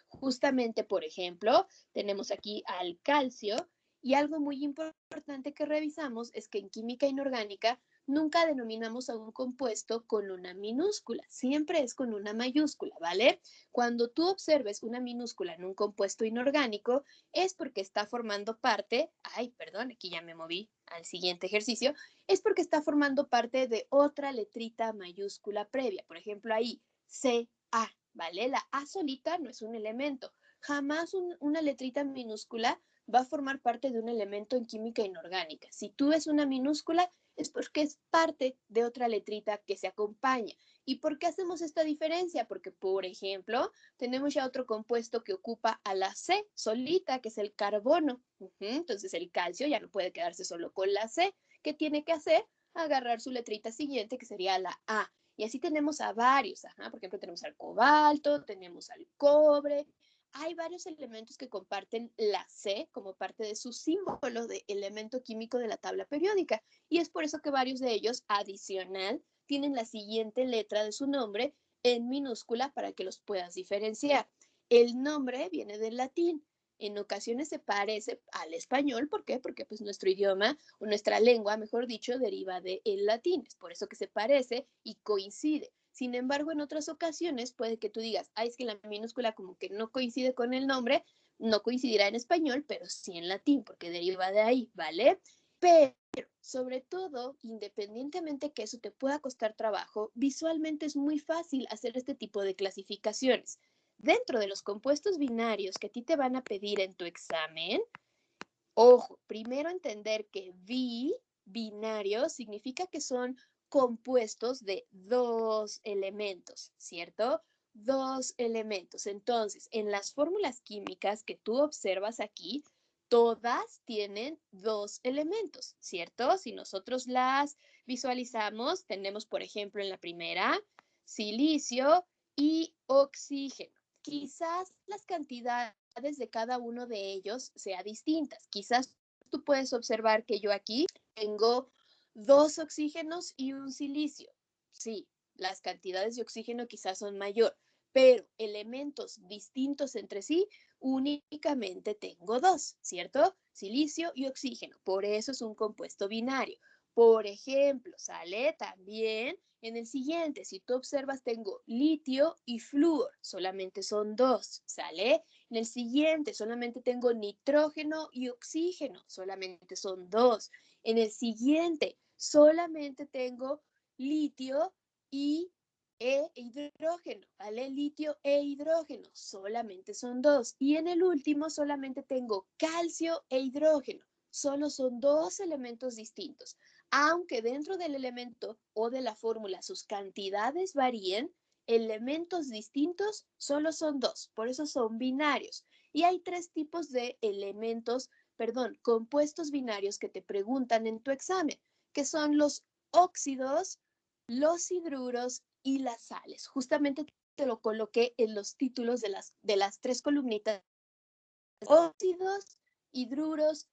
Justamente, por ejemplo, tenemos aquí al calcio y algo muy importante que revisamos es que en química inorgánica nunca denominamos a un compuesto con una minúscula, siempre es con una mayúscula, ¿vale? Cuando tú observes una minúscula en un compuesto inorgánico, es porque está formando parte, perdón, aquí ya me moví al siguiente ejercicio, es porque está formando parte de otra letrita mayúscula previa. Por ejemplo, ahí, CA, ¿vale? La A solita no es un elemento. Jamás una letrita minúscula va a formar parte de un elemento en química inorgánica. Si tú ves una minúscula, es porque es parte de otra letrita que se acompaña. ¿Y por qué hacemos esta diferencia? Porque, por ejemplo, tenemos ya otro compuesto que ocupa a la C solita, que es el carbono. Entonces, el calcio ya no puede quedarse solo con la C. ¿Qué tiene que hacer? Agarrar su letrita siguiente, que sería la A. Y así tenemos a varios. Por ejemplo, tenemos al cobalto, tenemos al cobre. Hay varios elementos que comparten la C como parte de su símbolo de elemento químico de la tabla periódica. Y es por eso que varios de ellos, adicional, tienen la siguiente letra de su nombre en minúscula para que los puedas diferenciar. El nombre viene del latín. En ocasiones se parece al español. ¿Por qué? Porque pues nuestro idioma o nuestra lengua, mejor dicho, deriva del latín. Es por eso que se parece y coincide. Sin embargo, en otras ocasiones puede que tú digas, es que la minúscula como que no coincide con el nombre, no coincidirá en español, pero sí en latín, porque deriva de ahí, ¿vale? Pero sobre todo, independientemente que eso te pueda costar trabajo, visualmente es muy fácil hacer este tipo de clasificaciones. Dentro de los compuestos binarios que a ti te van a pedir en tu examen, ojo, primero entender que binario significa que son compuestos de dos elementos, ¿cierto? Dos elementos. Entonces, en las fórmulas químicas que tú observas aquí, todas tienen dos elementos, ¿cierto? Si nosotros las visualizamos, tenemos, por ejemplo, en la primera, silicio y oxígeno. Quizás las cantidades de cada uno de ellos sea distintas. Quizás tú puedes observar que yo aquí tengo dos oxígenos y un silicio. Sí, las cantidades de oxígeno quizás son mayor, pero elementos distintos entre sí, únicamente tengo dos, ¿cierto? Silicio y oxígeno. Por eso es un compuesto binario. Por ejemplo, sale también en el siguiente. Si tú observas, tengo litio y flúor. Solamente son dos, ¿sale? En el siguiente solamente tengo nitrógeno y oxígeno. Solamente son dos. En el siguiente solamente tengo litio y hidrógeno, ¿vale? Litio e hidrógeno, solamente son dos. Y en el último solamente tengo calcio e hidrógeno. Solo son dos elementos distintos. Aunque dentro del elemento o de la fórmula sus cantidades varíen, elementos distintos solo son dos. Por eso son binarios. Y hay tres tipos de elementos, perdón, compuestos binarios que te preguntan en tu examen, que son los óxidos, los hidruros y las sales. Justamente te lo coloqué en los títulos de las tres columnitas. Óxidos, hidruros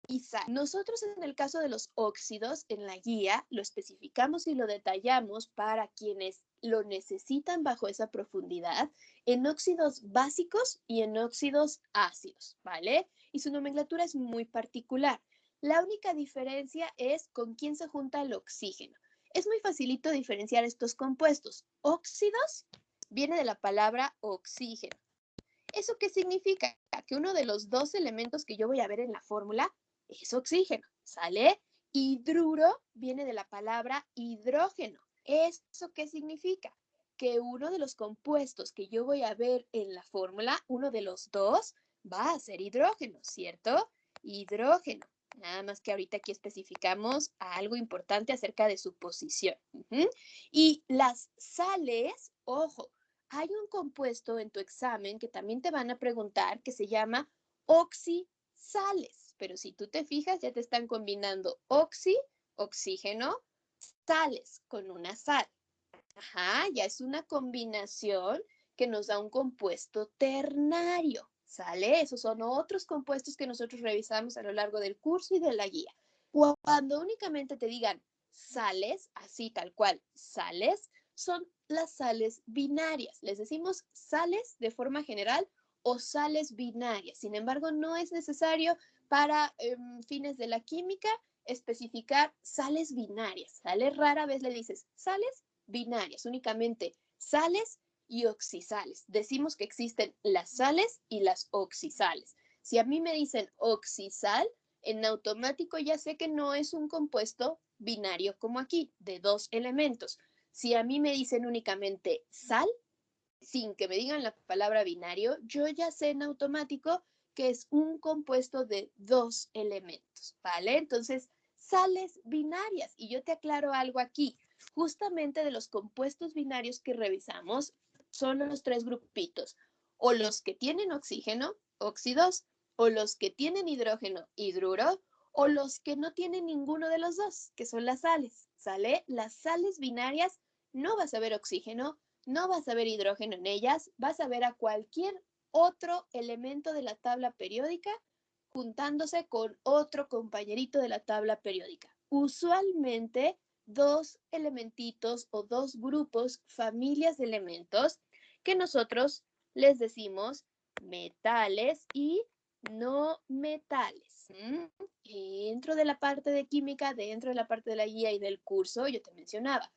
y sal. Nosotros en el caso de los óxidos, en la guía, lo especificamos y lo detallamos para quienes lo necesitan bajo esa profundidad en óxidos básicos y en óxidos ácidos, ¿vale? Y su nomenclatura es muy particular. La única diferencia es con quién se junta el oxígeno. Es muy facilito diferenciar estos compuestos. Óxidos viene de la palabra oxígeno. ¿Eso qué significa? Que uno de los dos elementos que yo voy a ver en la fórmula es oxígeno, ¿sale? Hidruro viene de la palabra hidrógeno. ¿Eso qué significa? Que uno de los compuestos que yo voy a ver en la fórmula, uno de los dos, va a ser hidrógeno, ¿cierto? Hidrógeno. Nada más que ahorita aquí especificamos algo importante acerca de su posición. Y las sales, ojo, hay un compuesto en tu examen que también te van a preguntar que se llama oxisales, pero si tú te fijas ya te están combinando oxígeno, sales con una sal. Ajá, ya es una combinación que nos da un compuesto ternario, ¿sale? Esos son otros compuestos que nosotros revisamos a lo largo del curso y de la guía. Cuando únicamente te digan sales, así tal cual, sales, son las sales binarias. Les decimos sales de forma general o sales binarias. Sin embargo, no es necesario para fines de la química especificar sales binarias, ¿sale? Rara vez le dices sales binarias, únicamente sales y oxisales. Decimos que existen las sales y las oxisales. Si a mí me dicen oxisal, en automático ya sé que no es un compuesto binario como aquí, de dos elementos. Si a mí me dicen únicamente sal, sin que me digan la palabra binario, yo ya sé en automático que es un compuesto de dos elementos, ¿vale? Entonces, sales binarias. Y yo te aclaro algo aquí. Justamente de los compuestos binarios que revisamos, son los tres grupitos. O los que tienen oxígeno, óxidos, o los que tienen hidrógeno, hidruro, o los que no tienen ninguno de los dos, que son las sales, ¿sale? Las sales binarias no vas a ver oxígeno, no vas a ver hidrógeno en ellas, vas a ver a cualquier otro elemento de la tabla periódica juntándose con otro compañerito de la tabla periódica. Usualmente dos elementitos o dos grupos, familias de elementos que nosotros les decimos metales y no metales. Dentro de la parte de química, dentro de la parte de la guía y del curso, yo te mencionaba,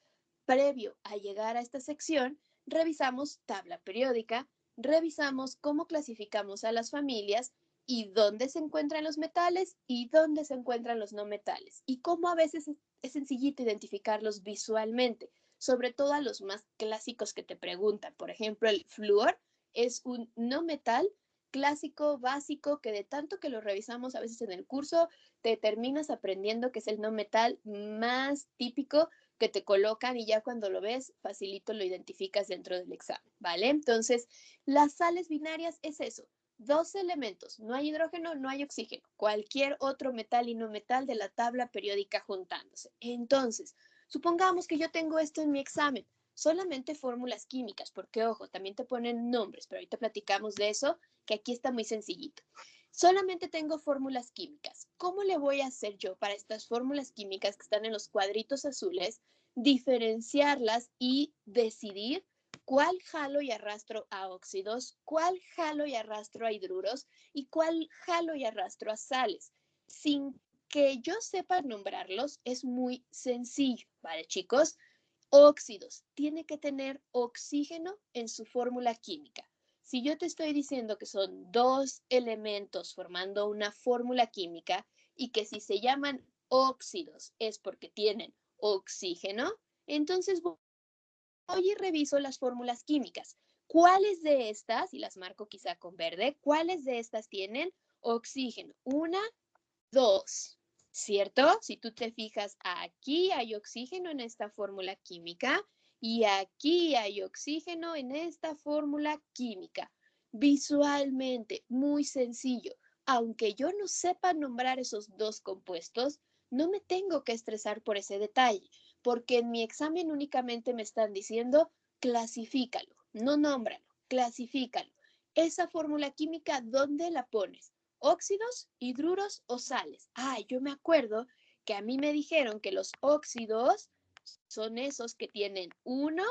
previo a llegar a esta sección, revisamos tabla periódica, revisamos cómo clasificamos a las familias y dónde se encuentran los metales y dónde se encuentran los no metales y cómo a veces es sencillito identificarlos visualmente, sobre todo a los más clásicos que te preguntan. Por ejemplo, el flúor es un no metal clásico, básico, que de tanto que lo revisamos a veces en el curso, te terminas aprendiendo que es el no metal más típico que te colocan y ya cuando lo ves, facilito lo identificas dentro del examen, ¿vale? Entonces, las sales binarias es eso, dos elementos, no hay hidrógeno, no hay oxígeno, cualquier otro metal y no metal de la tabla periódica juntándose. Entonces, supongamos que yo tengo esto en mi examen, solamente fórmulas químicas, porque ojo, también te ponen nombres, pero ahorita platicamos de eso, que aquí está muy sencillito. Solamente tengo fórmulas químicas. ¿Cómo le voy a hacer yo para estas fórmulas químicas que están en los cuadritos azules diferenciarlas y decidir cuál jalo y arrastro a óxidos, cuál jalo y arrastro a hidruros y cuál jalo y arrastro a sales. Sin que yo sepa nombrarlos, es muy sencillo, ¿vale, chicos? Óxidos, tiene que tener oxígeno en su fórmula química. Si yo te estoy diciendo que son dos elementos formando una fórmula química y que si se llaman óxidos es porque tienen oxígeno, entonces voy y reviso las fórmulas químicas. ¿Cuáles de estas, y las marco quizá con verde, cuáles de estas tienen oxígeno? Una, dos, ¿cierto? Si tú te fijas, aquí hay oxígeno en esta fórmula química y aquí hay oxígeno en esta fórmula química. Visualmente, muy sencillo. Aunque yo no sepa nombrar esos dos compuestos, no me tengo que estresar por ese detalle, porque en mi examen únicamente me están diciendo clasifícalo, no nómbralo, clasifícalo. Esa fórmula química, ¿dónde la pones? ¿Óxidos, hidruros o sales? Yo me acuerdo que a mí me dijeron que los óxidos son esos que tienen uno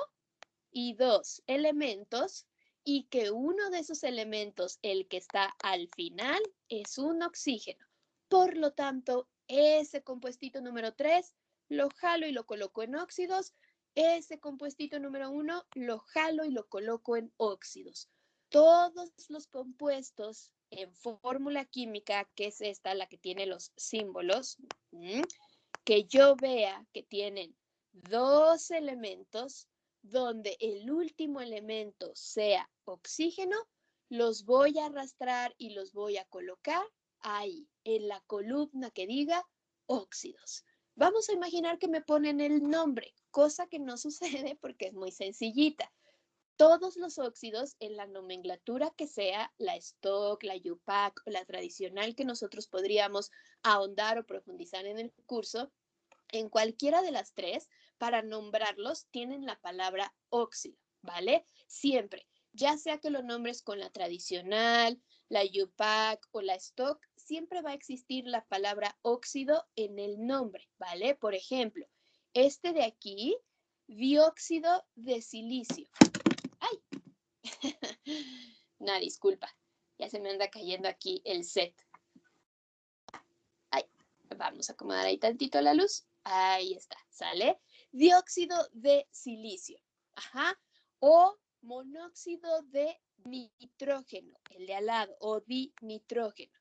y dos elementos y que uno de esos elementos, el que está al final, es un oxígeno. Por lo tanto, ese compuestito número 3 lo jalo y lo coloco en óxidos. Ese compuestito número 1 lo jalo y lo coloco en óxidos. Todos los compuestos en fórmula química, que es esta, la que tiene los símbolos, que yo vea que tienen dos elementos, donde el último elemento sea oxígeno, los voy a arrastrar y los voy a colocar ahí, en la columna que diga óxidos. Vamos a imaginar que me ponen el nombre, cosa que no sucede porque es muy sencillita. Todos los óxidos en la nomenclatura que sea, la stock, la UPAC o la tradicional que nosotros podríamos ahondar o profundizar en el curso, en cualquiera de las tres, para nombrarlos, tienen la palabra óxido, ¿vale? Siempre, ya sea que lo nombres con la tradicional, la UPAC o la stock, siempre va a existir la palabra óxido en el nombre, ¿vale? Por ejemplo, este de aquí, dióxido de silicio. ¡Ay! Una disculpa, ya se me anda cayendo aquí el set. Ay, vamos a acomodar ahí tantito la luz. Ahí está, ¿sale? Dióxido de silicio. Ajá. O monóxido de nitrógeno, el de al lado, o dinitrógeno.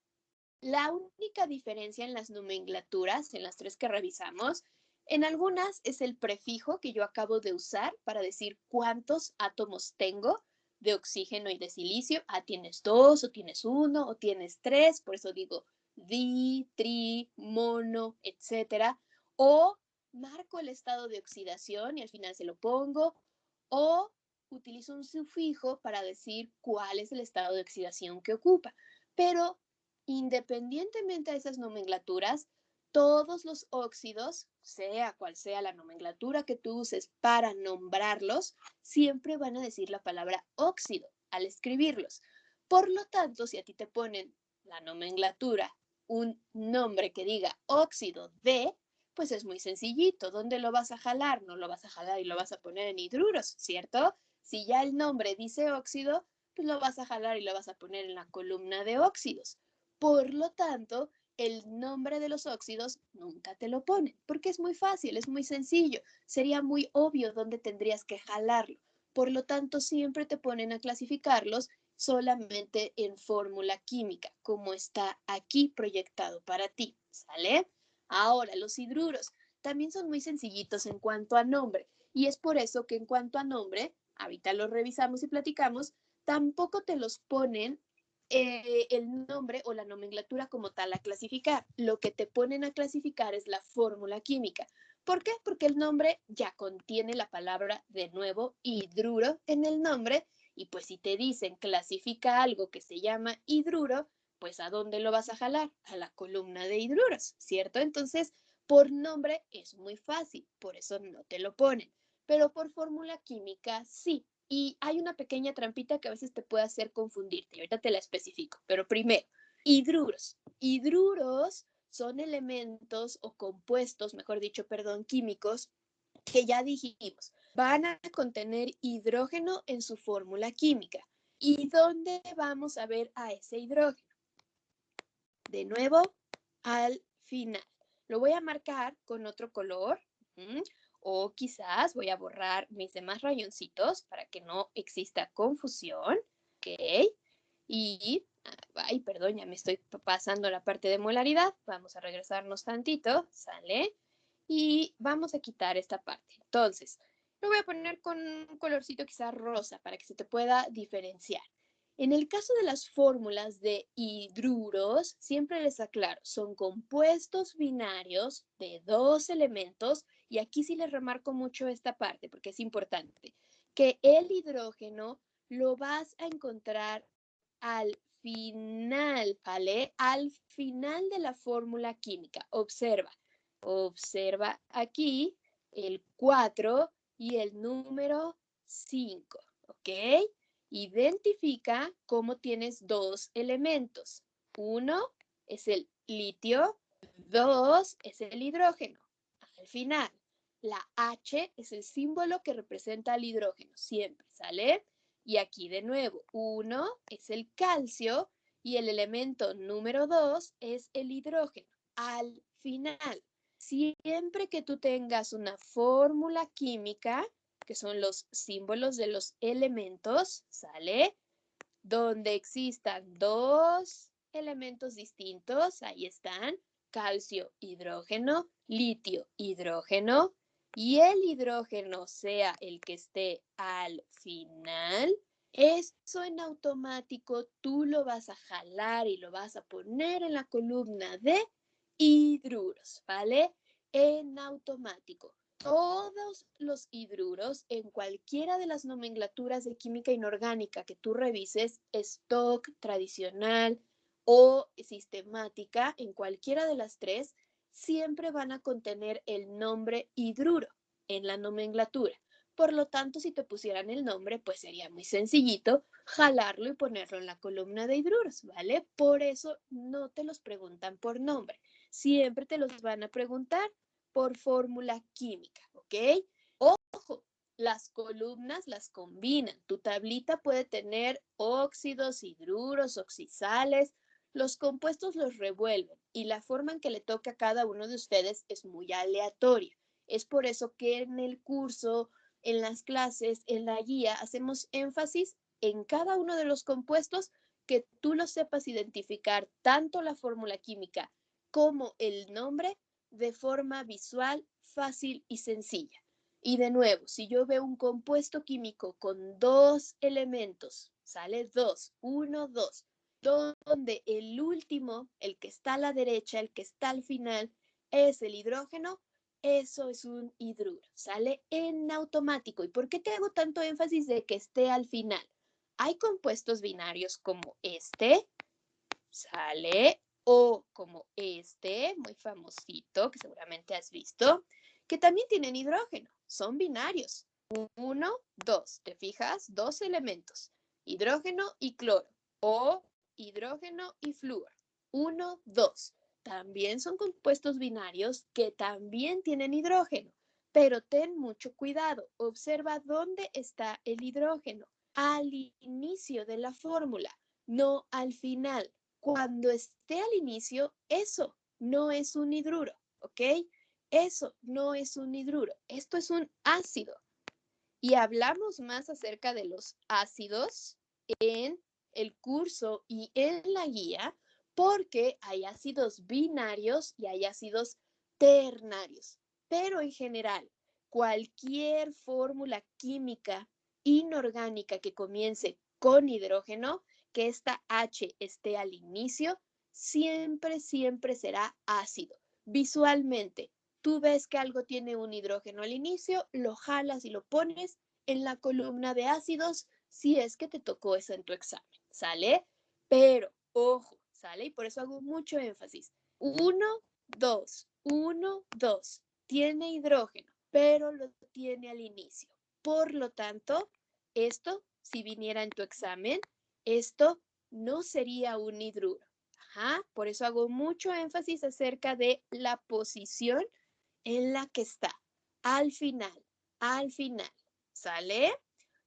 La única diferencia en las nomenclaturas, en las tres que revisamos, en algunas es el prefijo que yo acabo de usar para decir cuántos átomos tengo de oxígeno y de silicio. Tienes dos, o tienes uno, o tienes tres, por eso digo di, tri, mono, etcétera. O marco el estado de oxidación y al final se lo pongo. O utilizo un sufijo para decir cuál es el estado de oxidación que ocupa. Pero independientemente de esas nomenclaturas, todos los óxidos, sea cual sea la nomenclatura que tú uses para nombrarlos, siempre van a decir la palabra óxido al escribirlos. Por lo tanto, si a ti te ponen la nomenclatura, un nombre que diga óxido de, pues es muy sencillito. ¿Dónde lo vas a jalar? No lo vas a jalar y lo vas a poner en hidruros, ¿cierto? Si ya el nombre dice óxido, pues lo vas a jalar y lo vas a poner en la columna de óxidos. Por lo tanto, el nombre de los óxidos nunca te lo ponen, porque es muy fácil, es muy sencillo. Sería muy obvio dónde tendrías que jalarlo. Por lo tanto, siempre te ponen a clasificarlos solamente en fórmula química, como está aquí proyectado para ti, ¿sale? Ahora, los hidruros también son muy sencillitos en cuanto a nombre, y es por eso que en cuanto a nombre, ahorita los revisamos y platicamos, tampoco te los ponen el nombre o la nomenclatura como tal a clasificar. Lo que te ponen a clasificar es la fórmula química. ¿Por qué? Porque el nombre ya contiene la palabra, de nuevo, hidruro en el nombre, y pues si te dicen clasifica algo que se llama hidruro, pues ¿a dónde lo vas a jalar? A la columna de hidruros, ¿cierto? Entonces, por nombre es muy fácil, por eso no te lo ponen, pero por fórmula química sí. Y hay una pequeña trampita que a veces te puede hacer confundirte, y ahorita te la especifico. Pero primero, hidruros. Hidruros son elementos o compuestos, mejor dicho, perdón, químicos, que ya dijimos, van a contener hidrógeno en su fórmula química. ¿Y dónde vamos a ver a ese hidrógeno? De nuevo, al final. Lo voy a marcar con otro color. O quizás voy a borrar mis demás rayoncitos para que no exista confusión. ¿Ok? Y, ay, perdón, ya me estoy pasando la parte de molaridad. Vamos a regresarnos tantito, ¿sale? Y vamos a quitar esta parte. Entonces, lo voy a poner con un colorcito quizás rosa para que se te pueda diferenciar. En el caso de las fórmulas de hidruros, siempre les aclaro, son compuestos binarios de dos elementos, y aquí sí les remarco mucho esta parte porque es importante, que el hidrógeno lo vas a encontrar al final, ¿vale? Al final de la fórmula química. Observa aquí el 4 y el número 5, ¿ok? Identifica cómo tienes dos elementos. Uno es el litio, dos es el hidrógeno. Al final, la H es el símbolo que representa al hidrógeno, siempre, ¿sale? Y aquí de nuevo, uno es el calcio y el elemento número 2 es el hidrógeno. Al final, siempre que tú tengas una fórmula química, que son los símbolos de los elementos, ¿sale? Donde existan dos elementos distintos, ahí están, calcio, hidrógeno, litio, hidrógeno, y el hidrógeno sea el que esté al final, eso en automático tú lo vas a jalar y lo vas a poner en la columna de hidruros, ¿vale? En automático. Todos los hidruros en cualquiera de las nomenclaturas de química inorgánica que tú revises, stock, tradicional o sistemática, en cualquiera de las tres, siempre van a contener el nombre hidruro en la nomenclatura. Por lo tanto, si te pusieran el nombre, pues sería muy sencillito jalarlo y ponerlo en la columna de hidruros, ¿vale? Por eso no te los preguntan por nombre. Siempre te los van a preguntar por fórmula química, ¿ok? Ojo, las columnas las combinan. Tu tablita puede tener óxidos, hidruros, oxisales. Los compuestos los revuelven y la forma en que le toca a cada uno de ustedes es muy aleatoria. Es por eso que en el curso, en las clases, en la guía, hacemos énfasis en cada uno de los compuestos, que tú lo sepas identificar, tanto la fórmula química como el nombre, de forma visual, fácil y sencilla. Y de nuevo, si yo veo un compuesto químico con dos elementos, sale dos, uno, dos, donde el último, el que está a la derecha, el que está al final, es el hidrógeno, eso es un hidruro, sale en automático. ¿Y por qué te hago tanto énfasis de que esté al final? Hay compuestos binarios como este, sale, o como este, muy famosito, que seguramente has visto, que también tienen hidrógeno, son binarios. Uno, dos, ¿te fijas? Dos elementos, hidrógeno y cloro, o hidrógeno y flúor. Uno, dos. También son compuestos binarios que también tienen hidrógeno, pero ten mucho cuidado. Observa dónde está el hidrógeno, al inicio de la fórmula, no al final. Cuando esté al inicio, eso no es un hidruro, ¿ok? Eso no es un hidruro, esto es un ácido. Y hablamos más acerca de los ácidos en el curso y en la guía, porque hay ácidos binarios y hay ácidos ternarios. Pero en general, cualquier fórmula química inorgánica que comience con hidrógeno, que esta H esté al inicio, siempre, siempre será ácido. Visualmente, tú ves que algo tiene un hidrógeno al inicio, lo jalas y lo pones en la columna de ácidos si es que te tocó eso en tu examen, ¿sale? Pero, ojo, ¿sale? Y por eso hago mucho énfasis. 1, 2, 1, 2. Tiene hidrógeno, pero lo tiene al inicio. Por lo tanto, esto, si viniera en tu examen, esto no sería un hidruro. Ajá, por eso hago mucho énfasis acerca de la posición en la que está. al final, ¿sale?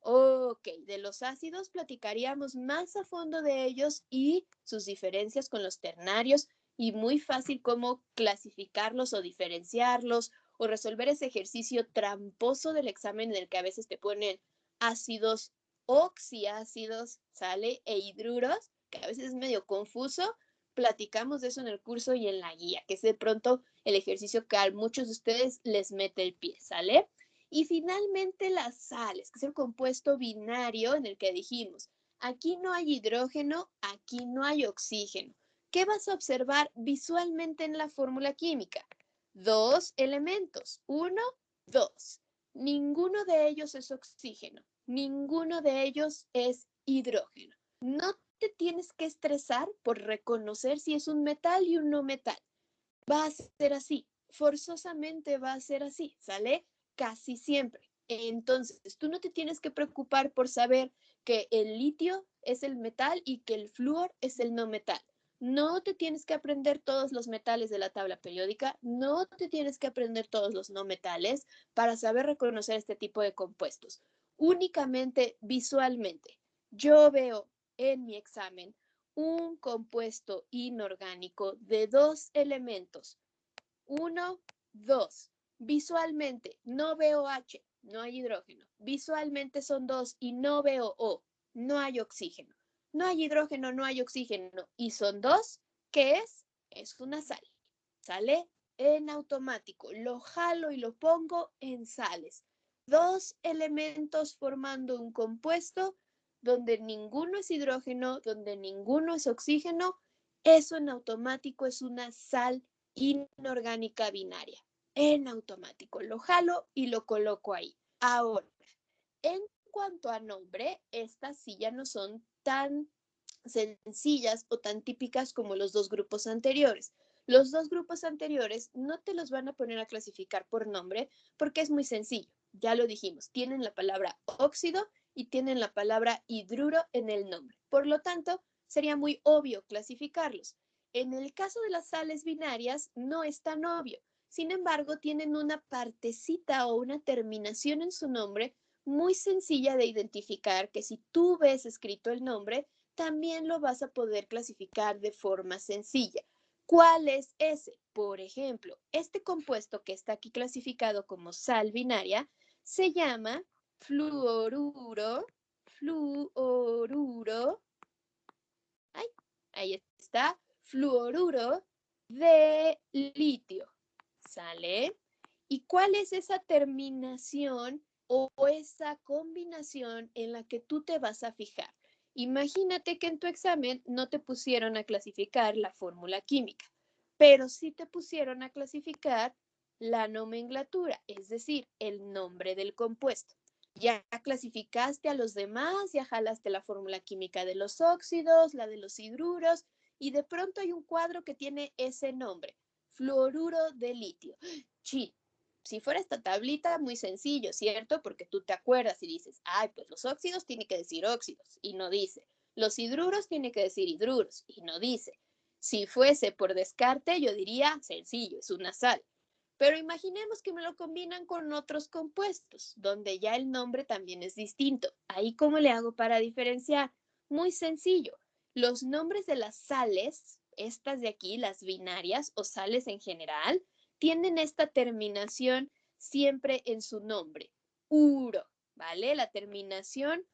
Ok, de los ácidos platicaríamos más a fondo de ellos y sus diferencias con los ternarios y muy fácil cómo clasificarlos o diferenciarlos o resolver ese ejercicio tramposo del examen en el que a veces te ponen ácidos oxiácidos, ¿sale? E hidruros, que a veces es medio confuso. Platicamos de eso en el curso y en la guía, que es de pronto el ejercicio que a muchos de ustedes les mete el pie, ¿sale? Y finalmente las sales, que es el compuesto binario en el que dijimos, aquí no hay hidrógeno, aquí no hay oxígeno. ¿Qué vas a observar visualmente en la fórmula química? Dos elementos, uno, dos. Ninguno de ellos es oxígeno, ninguno de ellos es hidrógeno. No te tienes que estresar por reconocer si es un metal y un no metal. Va a ser así, forzosamente va a ser así, ¿sale? Casi siempre. Entonces, tú no te tienes que preocupar por saber que el litio es el metal y que el flúor es el no metal. No te tienes que aprender todos los metales de la tabla periódica, no te tienes que aprender todos los no metales para saber reconocer este tipo de compuestos. Únicamente visualmente. Yo veo en mi examen un compuesto inorgánico de dos elementos. Uno, dos. Visualmente no veo H, no hay hidrógeno. Visualmente son dos y no veo O, no hay oxígeno. No hay hidrógeno, no hay oxígeno y son dos. ¿Qué es? Es una sal. Sale en automático. Lo jalo y lo pongo en sales. Dos elementos formando un compuesto donde ninguno es hidrógeno, donde ninguno es oxígeno. Eso en automático es una sal inorgánica binaria. En automático. Lo jalo y lo coloco ahí. Ahora, en cuanto a nombre, estas sí ya no son tan sencillas o tan típicas como los dos grupos anteriores. Los dos grupos anteriores no te los van a poner a clasificar por nombre porque es muy sencillo. Ya lo dijimos, tienen la palabra óxido y tienen la palabra hidruro en el nombre. Por lo tanto, sería muy obvio clasificarlos. En el caso de las sales binarias, no es tan obvio. Sin embargo, tienen una partecita o una terminación en su nombre muy sencilla de identificar que si tú ves escrito el nombre, también lo vas a poder clasificar de forma sencilla. ¿Cuál es ese? Por ejemplo, este compuesto que está aquí clasificado como sal binaria se llama fluoruro, ay, ahí está, fluoruro de litio, ¿sale? ¿Y cuál es esa terminación o esa combinación en la que tú te vas a fijar? Imagínate que en tu examen no te pusieron a clasificar la fórmula química, pero sí te pusieron a clasificar la nomenclatura, es decir, el nombre del compuesto. Ya clasificaste a los demás, ya jalaste la fórmula química de los óxidos, la de los hidruros, y de pronto hay un cuadro que tiene ese nombre, fluoruro de litio. Sí, si fuera esta tablita, muy sencillo, ¿cierto? Porque tú te acuerdas y dices, ay, pues los óxidos tiene que decir óxidos, y no dice. Los hidruros tiene que decir hidruros, y no dice. Si fuese por descarte, yo diría, sencillo, es una sal. Pero imaginemos que me lo combinan con otros compuestos, donde ya el nombre también es distinto. Ahí, ¿cómo le hago para diferenciar? Muy sencillo. Los nombres de las sales, estas de aquí, las binarias o sales en general, tienen esta terminación siempre en su nombre. Uro, ¿vale? La terminación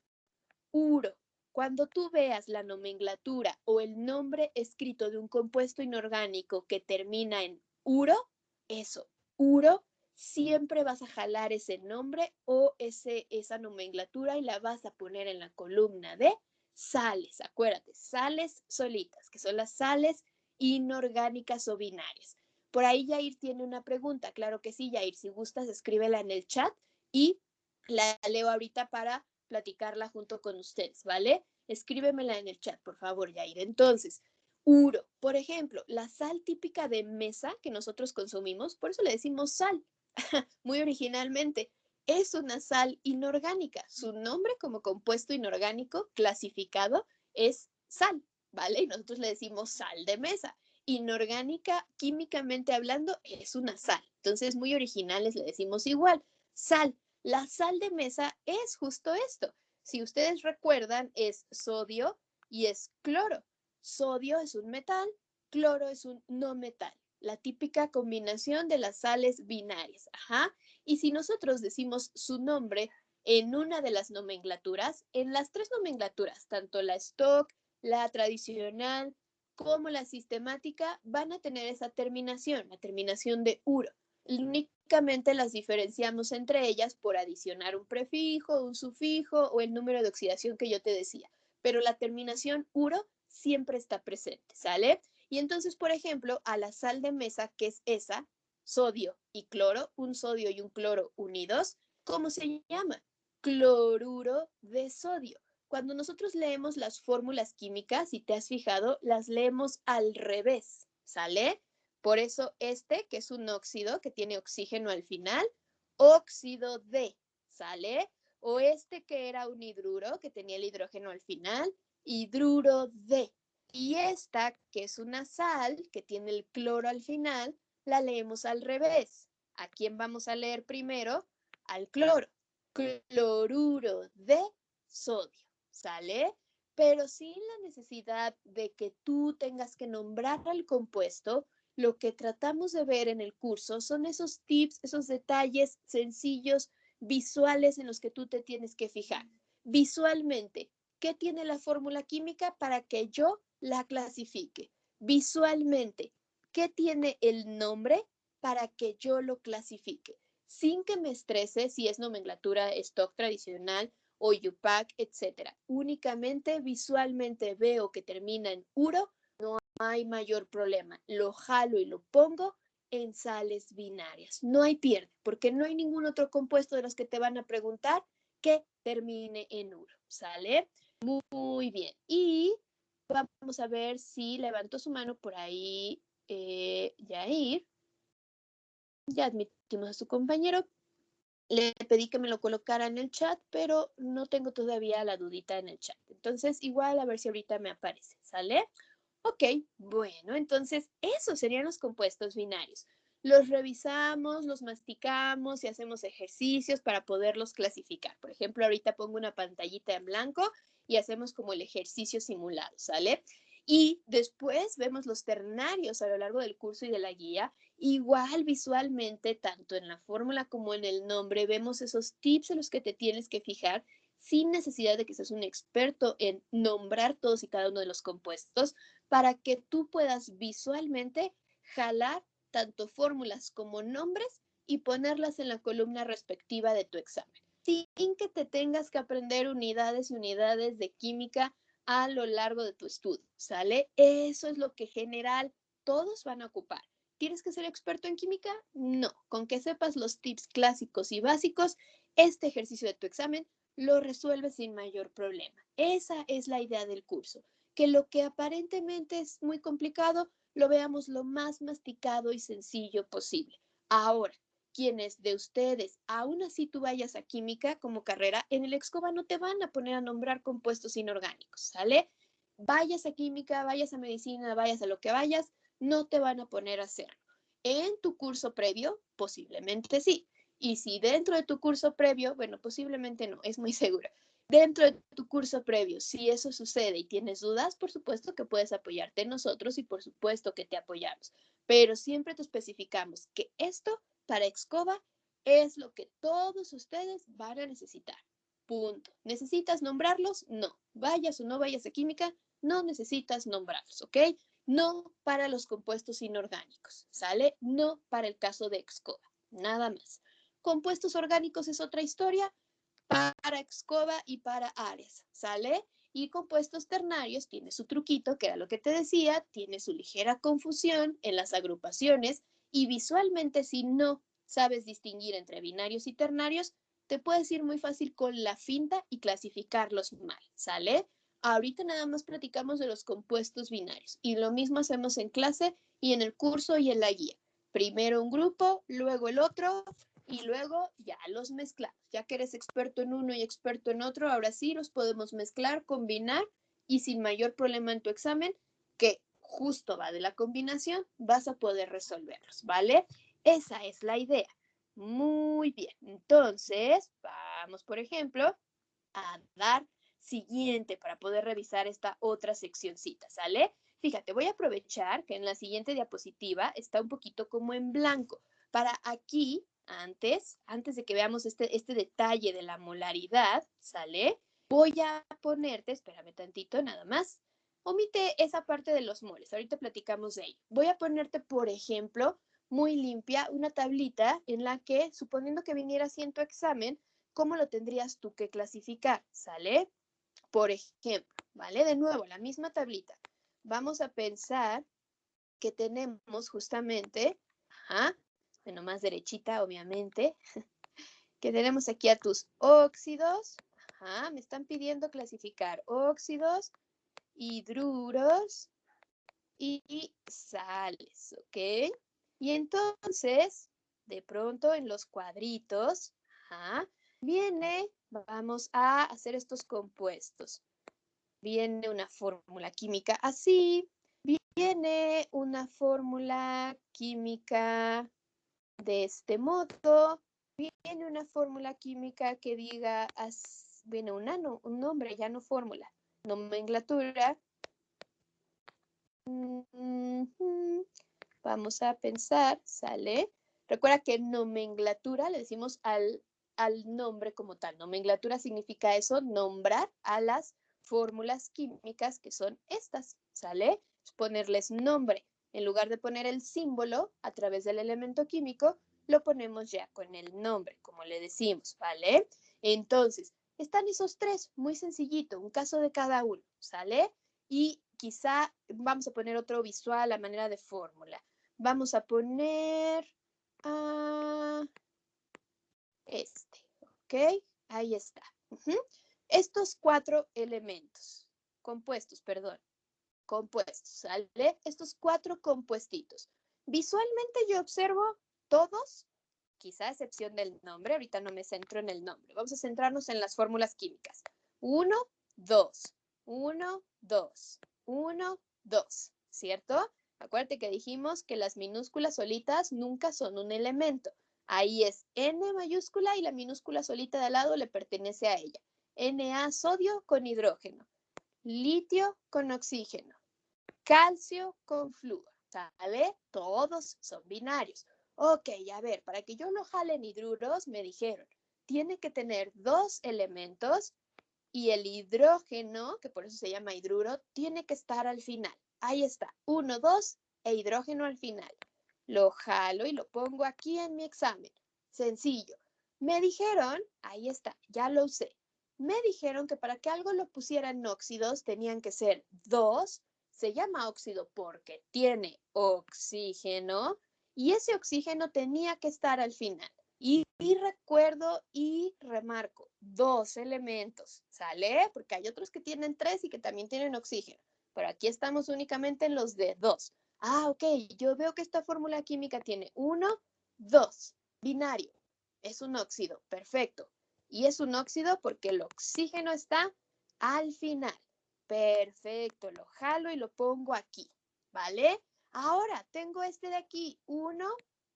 uro. Cuando tú veas la nomenclatura o el nombre escrito de un compuesto inorgánico que termina en uro, eso, uro, siempre vas a jalar ese nombre o esa nomenclatura y la vas a poner en la columna de sales. Acuérdate, sales solitas, que son las sales inorgánicas o binarias. Por ahí Yair tiene una pregunta. Claro que sí, Yair, si gustas, escríbela en el chat y la leo ahorita para platicarla junto con ustedes, ¿vale? Escríbemela en el chat, por favor, Yair. Entonces, uro, por ejemplo, la sal típica de mesa que nosotros consumimos, por eso le decimos sal, muy originalmente, es una sal inorgánica. Su nombre como compuesto inorgánico clasificado es sal, ¿vale? Y nosotros le decimos sal de mesa. inorgánica, químicamente hablando, es una sal. Entonces, muy originales le decimos igual, sal. La sal de mesa es justo esto. Si ustedes recuerdan, es sodio y es cloro. Sodio es un metal, cloro es un no metal. La típica combinación de las sales binarias. Ajá. Y si nosotros decimos su nombre en una de las nomenclaturas, en las tres nomenclaturas, tanto la stock, la tradicional, como la sistemática, van a tener esa terminación, la terminación de uro. Únicamente las diferenciamos entre ellas por adicionar un prefijo, un sufijo o el número de oxidación que yo te decía. Pero la terminación uro siempre está presente, ¿sale? Y entonces, por ejemplo, a la sal de mesa, que es esa, sodio y cloro, un sodio y un cloro unidos, ¿cómo se llama? Cloruro de sodio. Cuando nosotros leemos las fórmulas químicas, si te has fijado, las leemos al revés, ¿sale? Por eso este, que es un óxido que tiene oxígeno al final, óxido de, ¿sale? O este que era un hidruro que tenía el hidrógeno al final, hidruro de. Y esta, que es una sal que tiene el cloro al final, la leemos al revés. ¿A quién vamos a leer primero? Al cloro. Cloruro de sodio, ¿sale? Pero sin la necesidad de que tú tengas que nombrar al compuesto, lo que tratamos de ver en el curso son esos tips, esos detalles sencillos, visuales en los que tú te tienes que fijar. Visualmente, ¿qué tiene la fórmula química para que yo la clasifique? Visualmente, ¿qué tiene el nombre para que yo lo clasifique? Sin que me estrese si es nomenclatura stock tradicional o UPAC, etcétera. Únicamente visualmente veo que termina en uro, no hay mayor problema. Lo jalo y lo pongo en sales binarias. No hay pierde, porque no hay ningún otro compuesto de los que te van a preguntar que termine en uro. ¿Sale? Muy bien. Y vamos a ver si levantó su mano por ahí Yair. Ya admitimos a su compañero. Le pedí que me lo colocara en el chat, pero no tengo todavía la dudita en el chat. Entonces, igual a ver si ahorita me aparece, ¿sale? Ok, bueno, entonces esos serían los compuestos binarios. Los revisamos, los masticamos y hacemos ejercicios para poderlos clasificar. Por ejemplo, ahorita pongo una pantallita en blanco y hacemos como el ejercicio simulado, ¿sale? Y después vemos los ternarios a lo largo del curso y de la guía. Igual visualmente, tanto en la fórmula como en el nombre, vemos esos tips en los que te tienes que fijar sin necesidad de que seas un experto en nombrar todos y cada uno de los compuestos para que tú puedas visualmente jalar tanto fórmulas como nombres y ponerlas en la columna respectiva de tu examen, sin que te tengas que aprender unidades y unidades de química a lo largo de tu estudio, ¿sale? Eso es lo que en general todos van a ocupar. ¿Tienes que ser experto en química? No. Con que sepas los tips clásicos y básicos, este ejercicio de tu examen lo resuelves sin mayor problema. Esa es la idea del curso, que lo que aparentemente es muy complicado, lo veamos lo más masticado y sencillo posible. Ahora, quienes de ustedes, aún así tú vayas a química como carrera, en el Excova no te van a poner a nombrar compuestos inorgánicos, ¿sale? Vayas a química, vayas a medicina, vayas a lo que vayas, no te van a poner a hacerlo. En tu curso previo, posiblemente sí. Y si dentro de tu curso previo, bueno, posiblemente no, es muy seguro. Dentro de tu curso previo, si eso sucede y tienes dudas, por supuesto que puedes apoyarte en nosotros y por supuesto que te apoyamos. Pero siempre te especificamos que esto para Excova es lo que todos ustedes van a necesitar. Punto. ¿Necesitas nombrarlos? No. Vayas o no vayas a química, no necesitas nombrarlos, ¿ok? No para los compuestos inorgánicos, ¿sale? No para el caso de Excova, nada más. Compuestos orgánicos es otra historia para Excova y para Ares, ¿sale? Y compuestos ternarios tiene su truquito, que era lo que te decía, tiene su ligera confusión en las agrupaciones y visualmente si no sabes distinguir entre binarios y ternarios, te puedes ir muy fácil con la finta y clasificarlos mal, ¿sale? Ahorita nada más platicamos de los compuestos binarios y lo mismo hacemos en clase y en el curso y en la guía. Primero un grupo, luego el otro y luego ya los mezclamos. Ya que eres experto en uno y experto en otro, ahora sí los podemos mezclar, combinar y sin mayor problema en tu examen, que justo va de la combinación, vas a poder resolverlos, ¿vale? Esa es la idea. Muy bien. Entonces, vamos, por ejemplo, a dar siguiente para poder revisar esta otra seccioncita, ¿sale? Fíjate, voy a aprovechar que en la siguiente diapositiva está un poquito como en blanco. Para aquí, antes de que veamos este detalle de la molaridad, ¿sale? Voy a ponerte, espérame tantito nada más, omite esa parte de los moles, ahorita platicamos de ello. Voy a ponerte, por ejemplo, muy limpia, una tablita en la que, suponiendo que viniera así en tu examen, ¿cómo lo tendrías tú que clasificar? ¿Sale? Por ejemplo, ¿vale? De nuevo, la misma tablita. Vamos a pensar que tenemos justamente, bueno, más derechita, obviamente, que tenemos aquí a tus óxidos, me están pidiendo clasificar óxidos, hidruros y sales, ¿ok? Y entonces, de pronto en los cuadritos, vamos a hacer estos compuestos. Viene una fórmula química así, viene una fórmula química de este modo, viene una fórmula química que diga, viene un nombre, ya no fórmula, nomenclatura. Vamos a pensar, ¿sale? Recuerda que nomenclatura le decimos al nombre como tal. Nomenclatura significa eso, nombrar a las fórmulas químicas que son estas, ¿sale? Es ponerles nombre. En lugar de poner el símbolo a través del elemento químico, lo ponemos ya con el nombre, como le decimos, ¿vale? Entonces, están esos tres, muy sencillito, un caso de cada uno, ¿sale? Y quizá vamos a poner otro visual a manera de fórmula. Vamos a poner ¿ok? Ahí está. Estos cuatro elementos, compuestos, ¿sale? Estos cuatro compuestitos. Visualmente yo observo todos, quizá a excepción del nombre, ahorita no me centro en el nombre. Vamos a centrarnos en las fórmulas químicas. 1, 2, 1, 2, 1, 2, ¿cierto? Acuérdate que dijimos que las minúsculas solitas nunca son un elemento. Ahí es N mayúscula y la minúscula solita de al lado le pertenece a ella. Na sodio con hidrógeno, litio con oxígeno, calcio con flúor, ¿sale? Todos son binarios. Ok, a ver, para que yo lo jale en hidruros, me dijeron, tiene que tener dos elementos y el hidrógeno, que por eso se llama hidruro, tiene que estar al final. Ahí está, 1, 2 e hidrógeno al final. Lo jalo y lo pongo aquí en mi examen. Sencillo. Me dijeron, ahí está, ya lo usé. Me dijeron que para que algo lo pusiera en óxidos tenían que ser dos. Se llama óxido porque tiene oxígeno y ese oxígeno tenía que estar al final. Y recuerdo y remarco, dos elementos, ¿sale? Porque hay otros que tienen tres y que también tienen oxígeno, pero aquí estamos únicamente en los de dos. Ok, yo veo que esta fórmula química tiene 1, 2, binario, es un óxido, perfecto. Y es un óxido porque el oxígeno está al final. Perfecto, lo jalo y lo pongo aquí, ¿vale? Ahora tengo este de aquí, 1,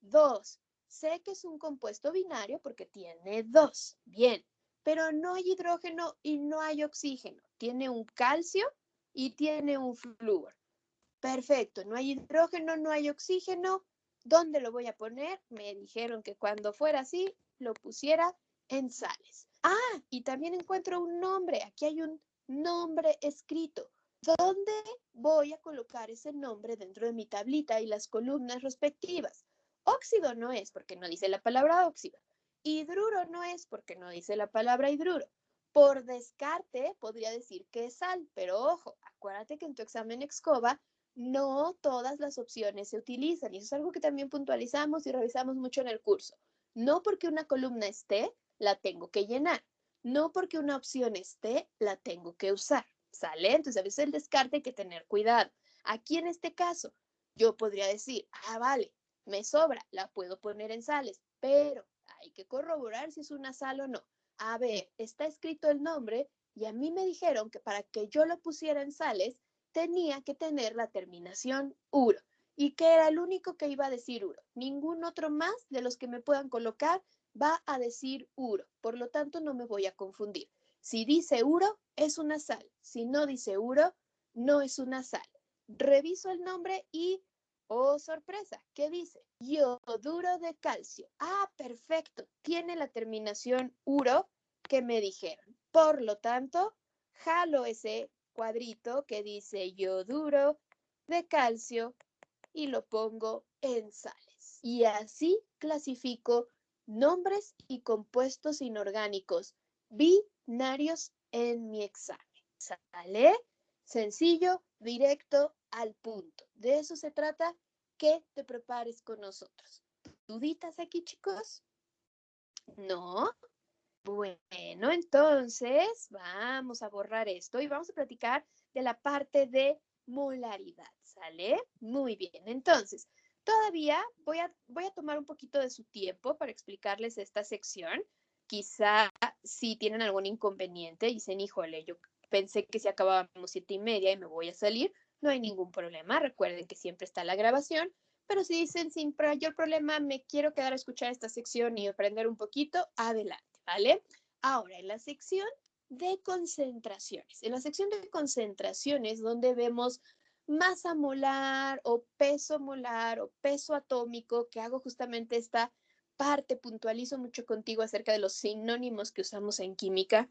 2. Sé que es un compuesto binario porque tiene dos. Bien, pero no hay hidrógeno y no hay oxígeno. Tiene un calcio y tiene un flúor. Perfecto, no hay hidrógeno, no hay oxígeno. ¿Dónde lo voy a poner? Me dijeron que cuando fuera así, lo pusiera en sales. Y también encuentro un nombre. Aquí hay un nombre escrito. ¿Dónde voy a colocar ese nombre dentro de mi tablita y las columnas respectivas? Óxido no es porque no dice la palabra óxido. Hidruro no es porque no dice la palabra hidruro. Por descarte podría decir que es sal, pero ojo, acuérdate que en tu examen Excoba no todas las opciones se utilizan y eso es algo que también puntualizamos y revisamos mucho en el curso. No porque una columna esté, la tengo que llenar. No porque una opción esté, la tengo que usar. ¿Sale? Entonces a veces el descarte hay que tener cuidado. Aquí en este caso, yo podría decir, vale, me sobra, la puedo poner en sales, pero hay que corroborar si es una sal o no. A ver, está escrito el nombre y a mí me dijeron que para que yo lo pusiera en sales, tenía que tener la terminación uro. ¿Y que era el único que iba a decir uro? Ningún otro más de los que me puedan colocar va a decir uro. Por lo tanto, no me voy a confundir. Si dice uro, es una sal. Si no dice uro, no es una sal. Reviso el nombre y, oh sorpresa, ¿qué dice? Yoduro de calcio. Ah, perfecto. Tiene la terminación uro que me dijeron. Por lo tanto, jalo ese cuadrito que dice yoduro de calcio y lo pongo en sales. Y así clasifico nombres y compuestos inorgánicos binarios en mi examen. ¿Sale? Sencillo, directo, al punto. De eso se trata, que te prepares con nosotros. ¿Duditas aquí, chicos? ¿No? Bueno, entonces vamos a borrar esto y vamos a platicar de la parte de molaridad, ¿sale? Muy bien, entonces, todavía voy a tomar un poquito de su tiempo para explicarles esta sección. Quizá si tienen algún inconveniente, dicen, híjole, yo pensé que si acabábamos 7:30 y me voy a salir, no hay ningún problema. Recuerden que siempre está la grabación, pero si dicen sin mayor problema, me quiero quedar a escuchar esta sección y aprender un poquito, adelante. ¿Vale? Ahora, en la sección de concentraciones. En la sección de concentraciones, donde vemos masa molar o peso atómico, que hago justamente esta parte, puntualizo mucho contigo acerca de los sinónimos que usamos en química.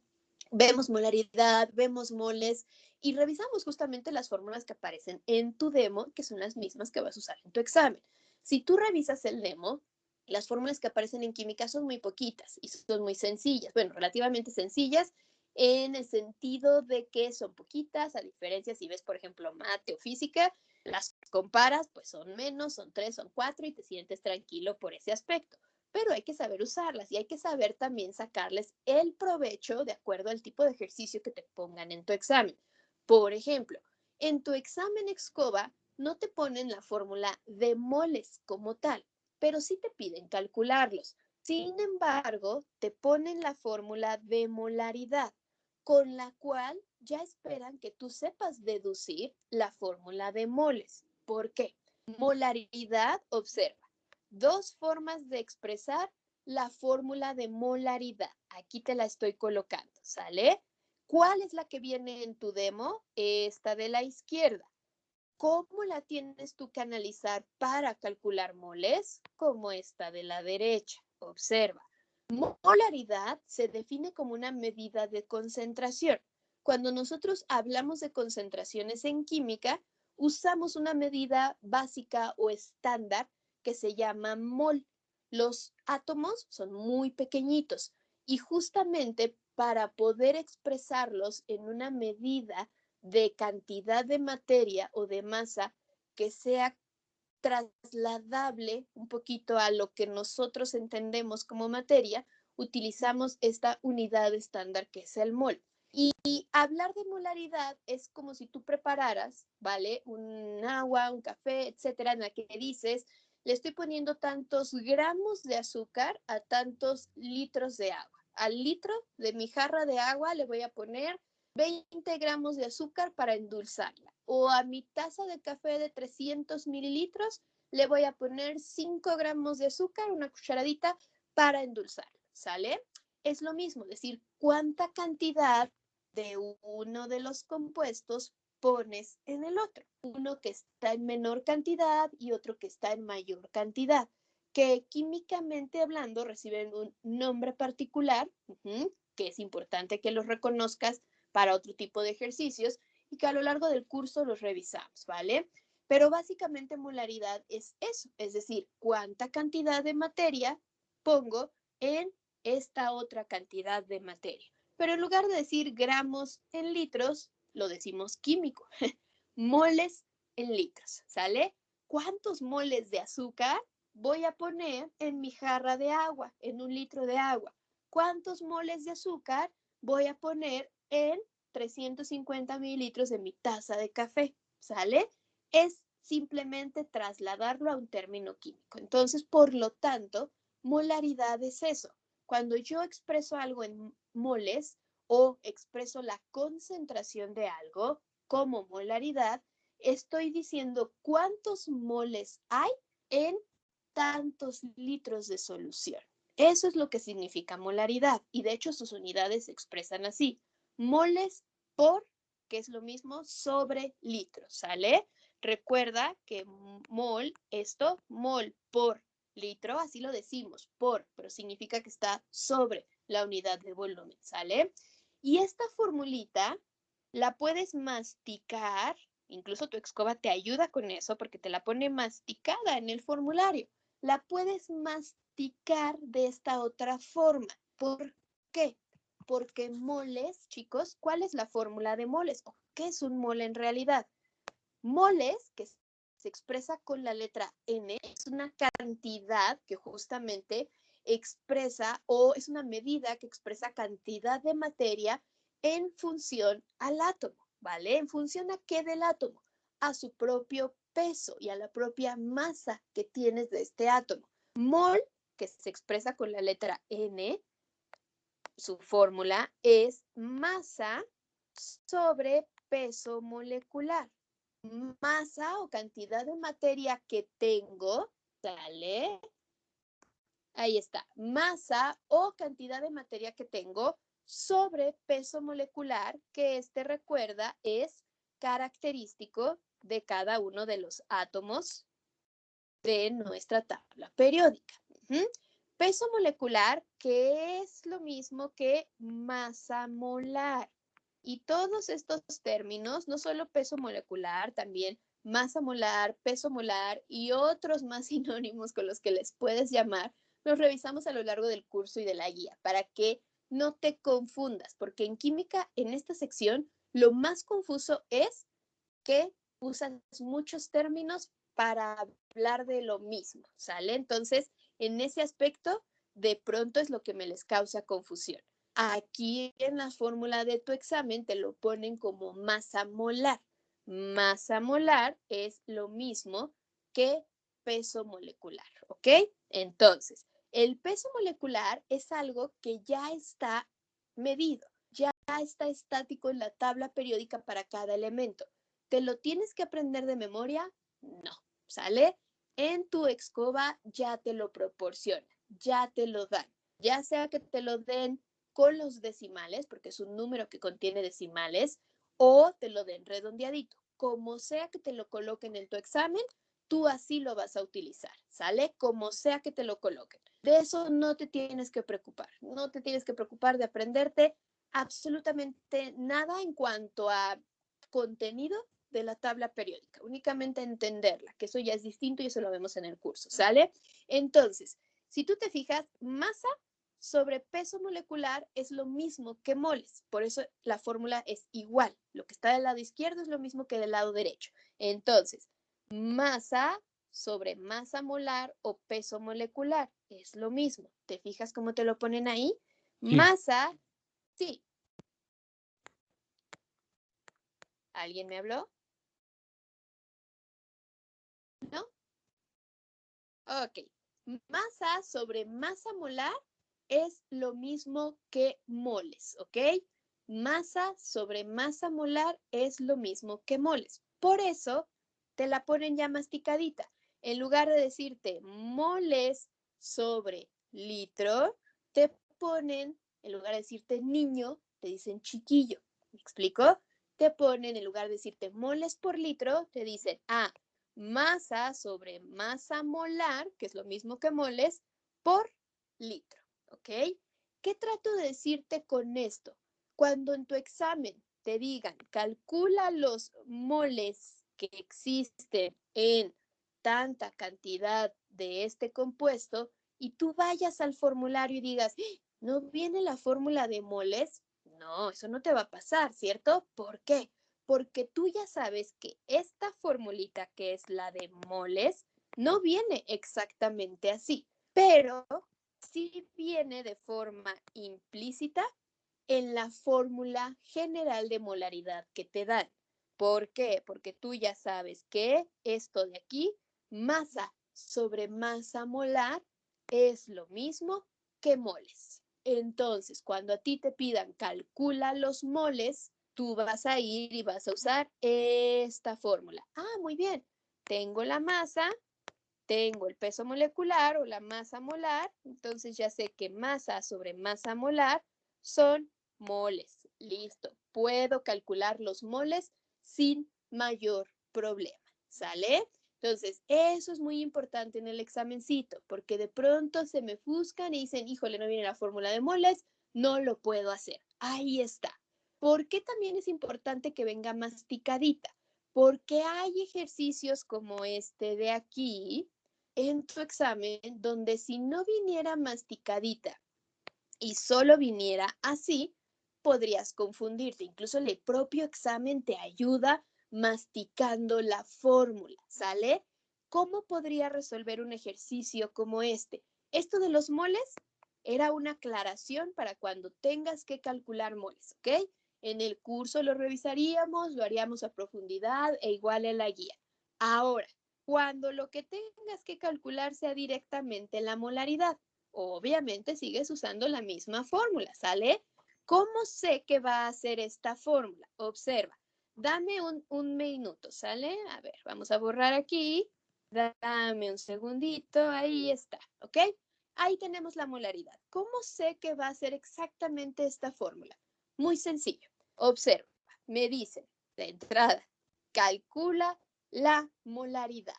Vemos molaridad, vemos moles y revisamos justamente las fórmulas que aparecen en tu demo, que son las mismas que vas a usar en tu examen. Si tú revisas el demo, las fórmulas que aparecen en química son muy poquitas y son muy sencillas, bueno, relativamente sencillas en el sentido de que son poquitas, a diferencia si ves, por ejemplo, mate o física, las comparas, pues son menos, son 3, son 4 y te sientes tranquilo por ese aspecto. Pero hay que saber usarlas y hay que saber también sacarles el provecho de acuerdo al tipo de ejercicio que te pongan en tu examen. Por ejemplo, en tu examen Excoba no te ponen la fórmula de moles como tal, pero sí te piden calcularlos. Sin embargo, te ponen la fórmula de molaridad, con la cual ya esperan que tú sepas deducir la fórmula de moles. ¿Por qué? Molaridad, observa, dos formas de expresar la fórmula de molaridad. Aquí te la estoy colocando, ¿sale? ¿Cuál es la que viene en tu demo? Esta de la izquierda. ¿Cómo la tienes tú que analizar para calcular moles? Como esta de la derecha. Observa. Molaridad se define como una medida de concentración. Cuando nosotros hablamos de concentraciones en química, usamos una medida básica o estándar que se llama mol. Los átomos son muy pequeñitos y justamente para poder expresarlos en una medida de cantidad de materia o de masa que sea trasladable un poquito a lo que nosotros entendemos como materia, utilizamos esta unidad estándar que es el mol. Y hablar de molaridad es como si tú prepararas, ¿vale? Un agua, un café, etcétera, en la que dices, le estoy poniendo tantos gramos de azúcar a tantos litros de agua. Al litro de mi jarra de agua le voy a poner 20 gramos de azúcar para endulzarla. O a mi taza de café de 300 mililitros le voy a poner 5 gramos de azúcar, una cucharadita, para endulzarla. ¿Sale? Es lo mismo, decir cuánta cantidad de uno de los compuestos pones en el otro. Uno que está en menor cantidad y otro que está en mayor cantidad, que químicamente hablando reciben un nombre particular, que es importante que los reconozcas para otro tipo de ejercicios y que a lo largo del curso los revisamos, ¿vale? Pero básicamente molaridad es eso, es decir, cuánta cantidad de materia pongo en esta otra cantidad de materia. Pero en lugar de decir gramos en litros, lo decimos químico, moles en litros, ¿sale? ¿Cuántos moles de azúcar voy a poner en mi jarra de agua, en un litro de agua? ¿Cuántos moles de azúcar voy a poner en 350 mililitros de mi taza de café? ¿Sale? Es simplemente trasladarlo a un término químico. Entonces, por lo tanto, molaridad es eso. Cuando yo expreso algo en moles o expreso la concentración de algo, como molaridad, estoy diciendo cuántos moles hay en tantos litros de solución. Eso es lo que significa molaridad y de hecho sus unidades se expresan así. Moles por, que es lo mismo, sobre litro, ¿sale? Recuerda que mol, mol por litro, así lo decimos, por, pero significa que está sobre la unidad de volumen, ¿sale? Y esta formulita la puedes masticar, incluso tu Excova te ayuda con eso porque te la pone masticada en el formulario. La puedes masticar de esta otra forma. ¿Por qué? Porque moles, chicos, ¿cuál es la fórmula de moles? ¿O qué es un mole en realidad? Moles, que se expresa con la letra N, es una cantidad que justamente expresa o es una medida que expresa cantidad de materia en función al átomo, ¿vale? ¿En función a qué del átomo? A su propio peso y a la propia masa que tienes de este átomo. Mol, que se expresa con la letra N, su fórmula es masa sobre peso molecular. Masa o cantidad de materia que tengo, ¿sale? Ahí está, masa o cantidad de materia que tengo sobre peso molecular, que recuerda es característico de cada uno de los átomos de nuestra tabla periódica. Peso molecular, que es lo mismo que masa molar. Y todos estos términos, no solo peso molecular, también masa molar, peso molar y otros más sinónimos con los que les puedes llamar, los revisamos a lo largo del curso y de la guía para que no te confundas, porque en química, en esta sección, lo más confuso es que usan muchos términos para hablar de lo mismo, ¿sale? Entonces, en ese aspecto, de pronto es lo que me les causa confusión. Aquí en la fórmula de tu examen te lo ponen como masa molar. Masa molar es lo mismo que peso molecular, ¿ok? Entonces, el peso molecular es algo que ya está medido, ya está estático en la tabla periódica para cada elemento. ¿Te lo tienes que aprender de memoria? No, ¿sale? En tu Excova ya te lo proporciona, ya te lo dan. Ya sea que te lo den con los decimales, porque es un número que contiene decimales, o te lo den redondeadito. Como sea que te lo coloquen en tu examen, tú así lo vas a utilizar, ¿sale? Como sea que te lo coloquen. De eso no te tienes que preocupar. No te tienes que preocupar de aprenderte absolutamente nada en cuanto a contenido de la tabla periódica, únicamente entenderla, que eso ya es distinto y eso lo vemos en el curso, ¿sale? Entonces, si tú te fijas, masa sobre peso molecular es lo mismo que moles, por eso la fórmula es igual, lo que está del lado izquierdo es lo mismo que del lado derecho. Entonces, masa sobre masa molar o peso molecular es lo mismo. ¿Te fijas cómo te lo ponen ahí? Sí. Masa, sí. ¿Alguien me habló? ¿No? Ok. Masa sobre masa molar es lo mismo que moles, ¿ok? Masa sobre masa molar es lo mismo que moles. Por eso te la ponen ya masticadita. En lugar de decirte moles sobre litro, te ponen, en lugar de decirte niño, te dicen chiquillo. ¿Me explico? Te ponen, en lugar de decirte moles por litro, te dicen, masa sobre masa molar, que es lo mismo que moles, por litro, ¿ok? ¿Qué trato de decirte con esto? Cuando en tu examen te digan, calcula los moles que existen en tanta cantidad de este compuesto y tú vayas al formulario y digas, ¿no viene la fórmula de moles? No, eso no te va a pasar, ¿cierto? ¿Por qué? Porque tú ya sabes que esta formulita, que es la de moles, no viene exactamente así, pero sí viene de forma implícita en la fórmula general de molaridad que te dan. ¿Por qué? Porque tú ya sabes que esto de aquí, masa sobre masa molar, es lo mismo que moles. Entonces, cuando a ti te pidan calcula los moles, tú vas a ir y vas a usar esta fórmula. Ah, muy bien. Tengo la masa, tengo el peso molecular o la masa molar, entonces ya sé que masa sobre masa molar son moles. Listo. Puedo calcular los moles sin mayor problema. ¿Sale? Entonces, eso es muy importante en el examencito, porque de pronto se me ofuscan y dicen, híjole, no viene la fórmula de moles, no lo puedo hacer. Ahí está. ¿Por qué también es importante que venga masticadita? Porque hay ejercicios como este de aquí en tu examen donde si no viniera masticadita y solo viniera así, podrías confundirte. Incluso el propio examen te ayuda masticando la fórmula, ¿sale? ¿Cómo podría resolver un ejercicio como este? Esto de los moles era una aclaración para cuando tengas que calcular moles, ¿ok? En el curso lo revisaríamos, lo haríamos a profundidad e igual en la guía. Ahora, cuando lo que tengas que calcular sea directamente la molaridad, obviamente sigues usando la misma fórmula, ¿sale? ¿Cómo sé que va a ser esta fórmula? Observa, dame un minuto, ¿sale? A ver, vamos a borrar aquí. Dame un segundito, ahí está, ¿ok? Ahí tenemos la molaridad. ¿Cómo sé que va a ser exactamente esta fórmula? Muy sencillo. Observa, me dicen de entrada, calcula la molaridad.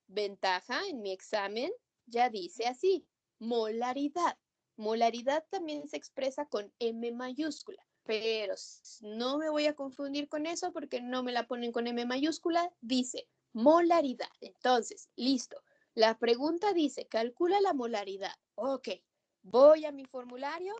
Ventaja en mi examen ya dice así, molaridad. Molaridad también se expresa con M mayúscula, pero no me voy a confundir con eso porque no me la ponen con M mayúscula, dice molaridad. Entonces, listo. La pregunta dice, calcula la molaridad. Ok, voy a mi formulario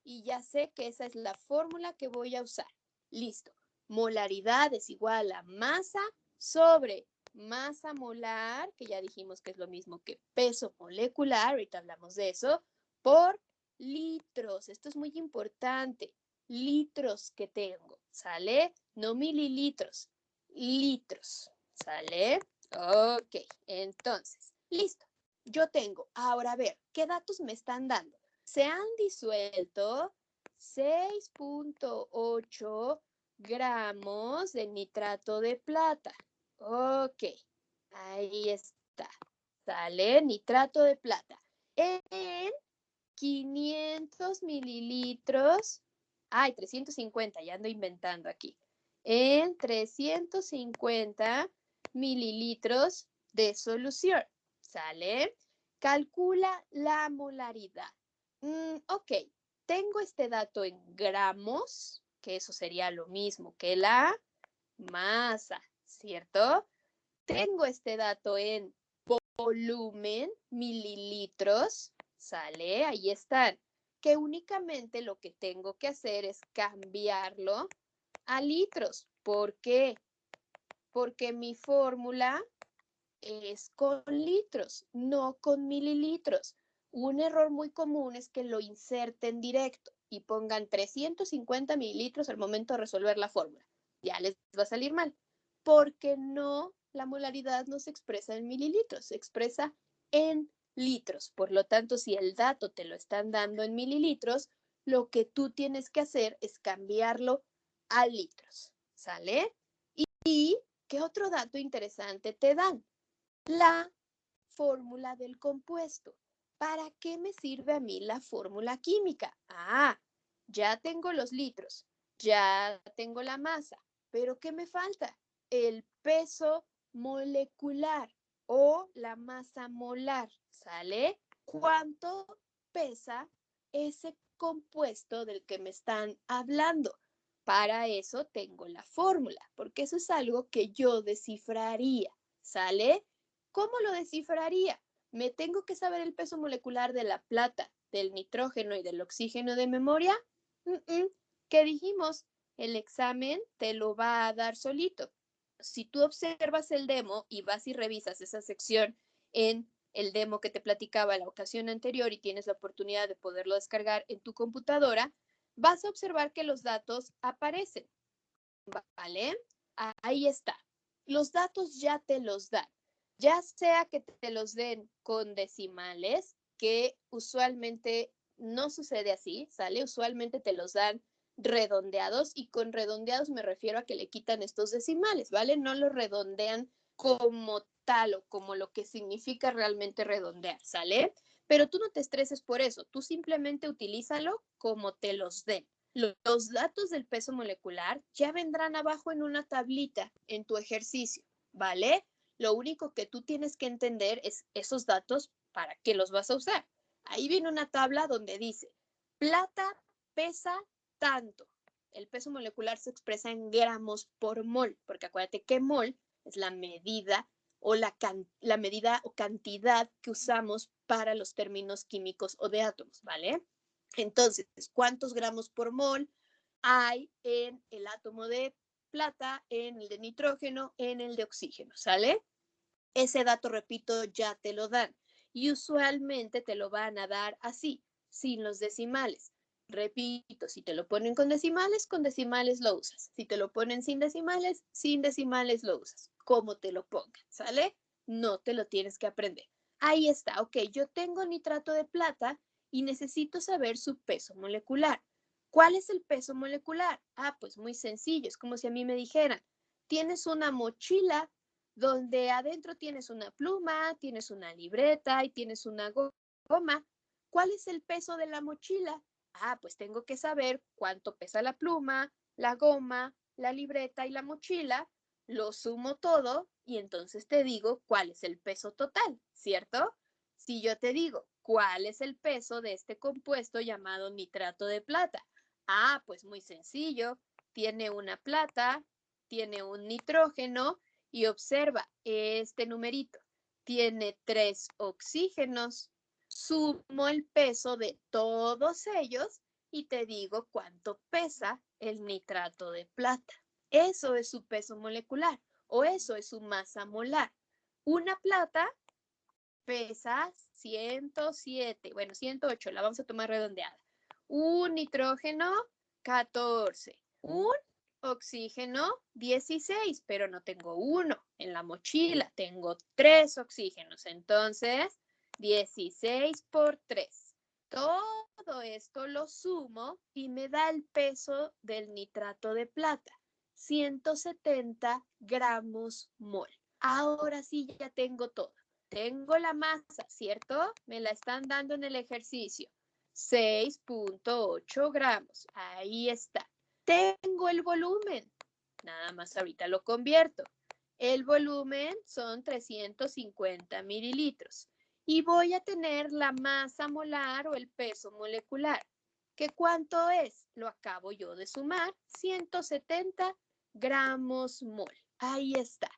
y ya sé que esa es la fórmula que voy a usar. Listo. Molaridad es igual a masa sobre masa molar, que ya dijimos que es lo mismo que peso molecular, ahorita hablamos de eso, por litros. Esto es muy importante. Litros que tengo, ¿sale? No mililitros, litros, ¿sale? Ok, entonces, listo. Yo tengo, ahora a ver, ¿qué datos me están dando? Se han disuelto 6.8 gramos de nitrato de plata. Ok, ahí está. Sale nitrato de plata. En 500 mililitros. Ay, 350, ya ando inventando aquí. En 350 mililitros de solución. ¿Sale? Calcula la molaridad. Ok, tengo este dato en gramos, que eso sería lo mismo que la masa, ¿cierto? Tengo este dato en volumen, mililitros, ¿sale? Ahí están. Que únicamente lo que tengo que hacer es cambiarlo a litros. ¿Por qué? Porque mi fórmula es con litros, no con mililitros. Un error muy común es que lo inserten directo y pongan 350 mililitros al momento de resolver la fórmula. Ya les va a salir mal, porque no, la molaridad no se expresa en mililitros, se expresa en litros. Por lo tanto, si el dato te lo están dando en mililitros, lo que tú tienes que hacer es cambiarlo a litros, ¿sale? ¿Y qué otro dato interesante te dan? La fórmula del compuesto. ¿Para qué me sirve a mí la fórmula química? Ah, ya tengo los litros, ya tengo la masa, pero ¿qué me falta? El peso molecular o la masa molar, ¿sale? ¿Cuánto pesa ese compuesto del que me están hablando? Para eso tengo la fórmula, porque eso es algo que yo descifraría, ¿sale? ¿Cómo lo descifraría? ¿Me tengo que saber el peso molecular de la plata, del nitrógeno y del oxígeno de memoria? ¿Qué dijimos? El examen te lo va a dar solito. Si tú observas el demo y vas y revisas esa sección en el demo que te platicaba la ocasión anterior y tienes la oportunidad de poderlo descargar en tu computadora, vas a observar que los datos aparecen, ¿vale? Ahí está. Los datos ya te los dan. Ya sea que te los den con decimales, que usualmente no sucede así, ¿sale? Usualmente te los dan redondeados, y con redondeados me refiero a que le quitan estos decimales, ¿vale? No lo redondean como tal o como lo que significa realmente redondear, ¿sale? Pero tú no te estreses por eso, tú simplemente utilízalo como te los den. Los datos del peso molecular ya vendrán abajo en una tablita en tu ejercicio, ¿vale? Lo único que tú tienes que entender es esos datos, ¿para qué los vas a usar? Ahí viene una tabla donde dice, plata pesa tanto. El peso molecular se expresa en gramos por mol, porque acuérdate que mol es la medida o la medida o cantidad que usamos para los términos químicos o de átomos, ¿vale? Entonces, ¿cuántos gramos por mol hay en el átomo de plata, en el de nitrógeno, en el de oxígeno, ¿sale? Ese dato, repito, ya te lo dan y usualmente te lo van a dar así, sin los decimales. Repito, si te lo ponen con decimales lo usas. Si te lo ponen sin decimales lo usas. Como te lo pongan, ¿sale? No te lo tienes que aprender. Ahí está, ok, yo tengo nitrato de plata y necesito saber su peso molecular. ¿Cuál es el peso molecular? Ah, pues muy sencillo, es como si a mí me dijeran, tienes una mochila donde adentro tienes una pluma, tienes una libreta y tienes una goma. ¿Cuál es el peso de la mochila? Ah, pues tengo que saber cuánto pesa la pluma, la goma, la libreta y la mochila. Lo sumo todo y entonces te digo cuál es el peso total, ¿cierto? Si yo te digo cuál es el peso de este compuesto llamado nitrato de plata. Ah, pues muy sencillo. Tiene una plata, tiene un nitrógeno y observa este numerito. Tiene 3 oxígenos. Sumo el peso de todos ellos y te digo cuánto pesa el nitrato de plata. Eso es su peso molecular o eso es su masa molar. Una plata pesa 107, bueno, 108, la vamos a tomar redondeada. Un nitrógeno, 14. Un oxígeno, 16, pero no tengo uno en la mochila, tengo 3 oxígenos. Entonces, 16 por 3. Todo esto lo sumo y me da el peso del nitrato de plata, 170 gramos mol. Ahora sí ya tengo todo. Tengo la masa, ¿cierto? Me la están dando en el ejercicio. 6.8 gramos. Ahí está. Tengo el volumen. Nada más ahorita lo convierto. El volumen son 350 mililitros. Y voy a tener la masa molar o el peso molecular. ¿Qué cuánto es? Lo acabo yo de sumar. 170 gramos mol. Ahí está.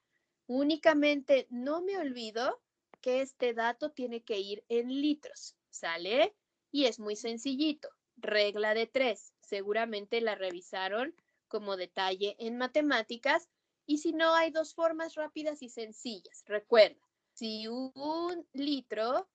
Únicamente no me olvido que este dato tiene que ir en litros, ¿sale? Y es muy sencillito. Regla de 3. Seguramente la revisaron como detalle en matemáticas. Y si no, hay 2 formas rápidas y sencillas. Recuerda, si un litro,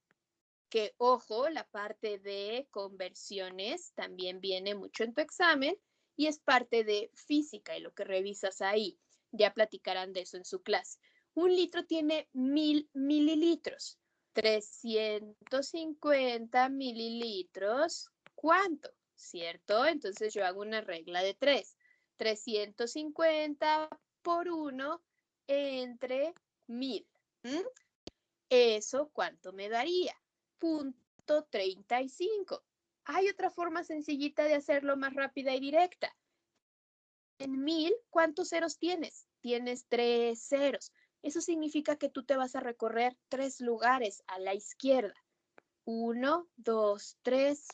que ojo, la parte de conversiones también viene mucho en tu examen y es parte de física y lo que revisas ahí. Ya platicarán de eso en su clase. Un litro tiene 1000 mililitros. 350 mililitros, ¿cuánto? ¿Cierto? Entonces yo hago una regla de 3. 350 por 1 entre 1000. ¿Eso cuánto me daría? 0.35. Hay otra forma sencillita de hacerlo más rápida y directa. En 1000, ¿cuántos ceros tienes? Tienes 3 ceros. Eso significa que tú te vas a recorrer 3 lugares a la izquierda. 1, 2, 3,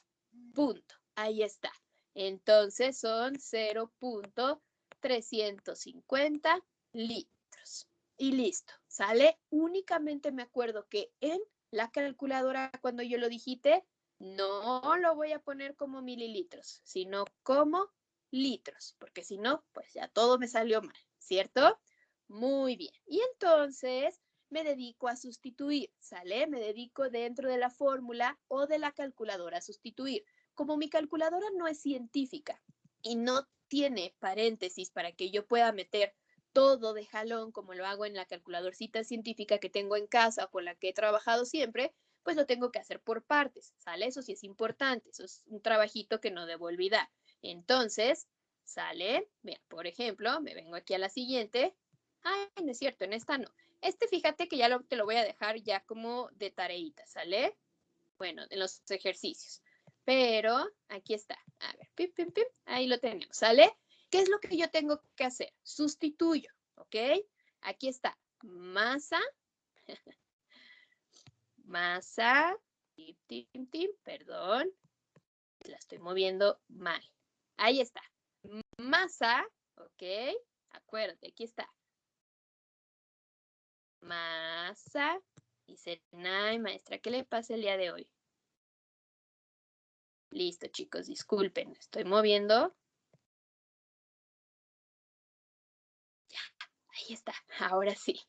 punto. Ahí está. Entonces son 0.350 litros. Y listo. ¿Sale? Únicamente me acuerdo que en la calculadora, cuando yo lo digite, no lo voy a poner como mililitros, sino como litros, porque si no, pues ya todo me salió mal, ¿cierto? Muy bien. Y entonces me dedico a sustituir, ¿sale? Me dedico dentro de la fórmula o de la calculadora a sustituir. Como mi calculadora no es científica y no tiene paréntesis para que yo pueda meter todo de jalón como lo hago en la calculadorcita científica que tengo en casa o con la que he trabajado siempre, pues lo tengo que hacer por partes, ¿sale? Eso sí es importante, eso es un trabajito que no debo olvidar. Entonces, sale, mira, por ejemplo, me vengo aquí a la siguiente. Ay, no es cierto, en esta no. Fíjate que ya te lo voy a dejar ya como de tareita, ¿sale? Bueno, en los ejercicios. Pero aquí está. A ver, pim, pim, pim. Ahí lo tenemos, ¿sale? ¿Qué es lo que yo tengo que hacer? Sustituyo, ¿ok? Aquí está. Masa. Masa. Tim, tim, tim. Perdón. La estoy moviendo mal. Ahí está. Masa, ¿ok? Acuérdate, aquí está. Masa. Y Serenay, maestra, ¿qué le pasa el día de hoy? Listo, chicos, disculpen, estoy moviendo. Ya, ahí está, ahora sí.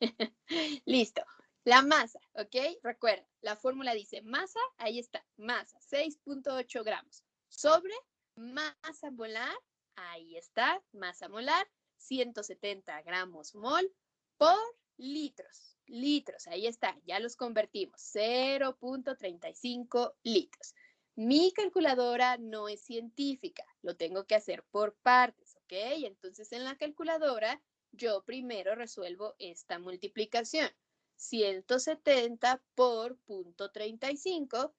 Listo. La masa, ¿ok? Recuerda, la fórmula dice masa, ahí está, masa, 6.8 gramos. Sobre masa molar, ahí está, masa molar, 170 gramos mol por litros. Litros, ahí está, ya los convertimos, 0.35 litros. Mi calculadora no es científica, lo tengo que hacer por partes, ¿ok? Entonces en la calculadora yo primero resuelvo esta multiplicación. 170 por 0.35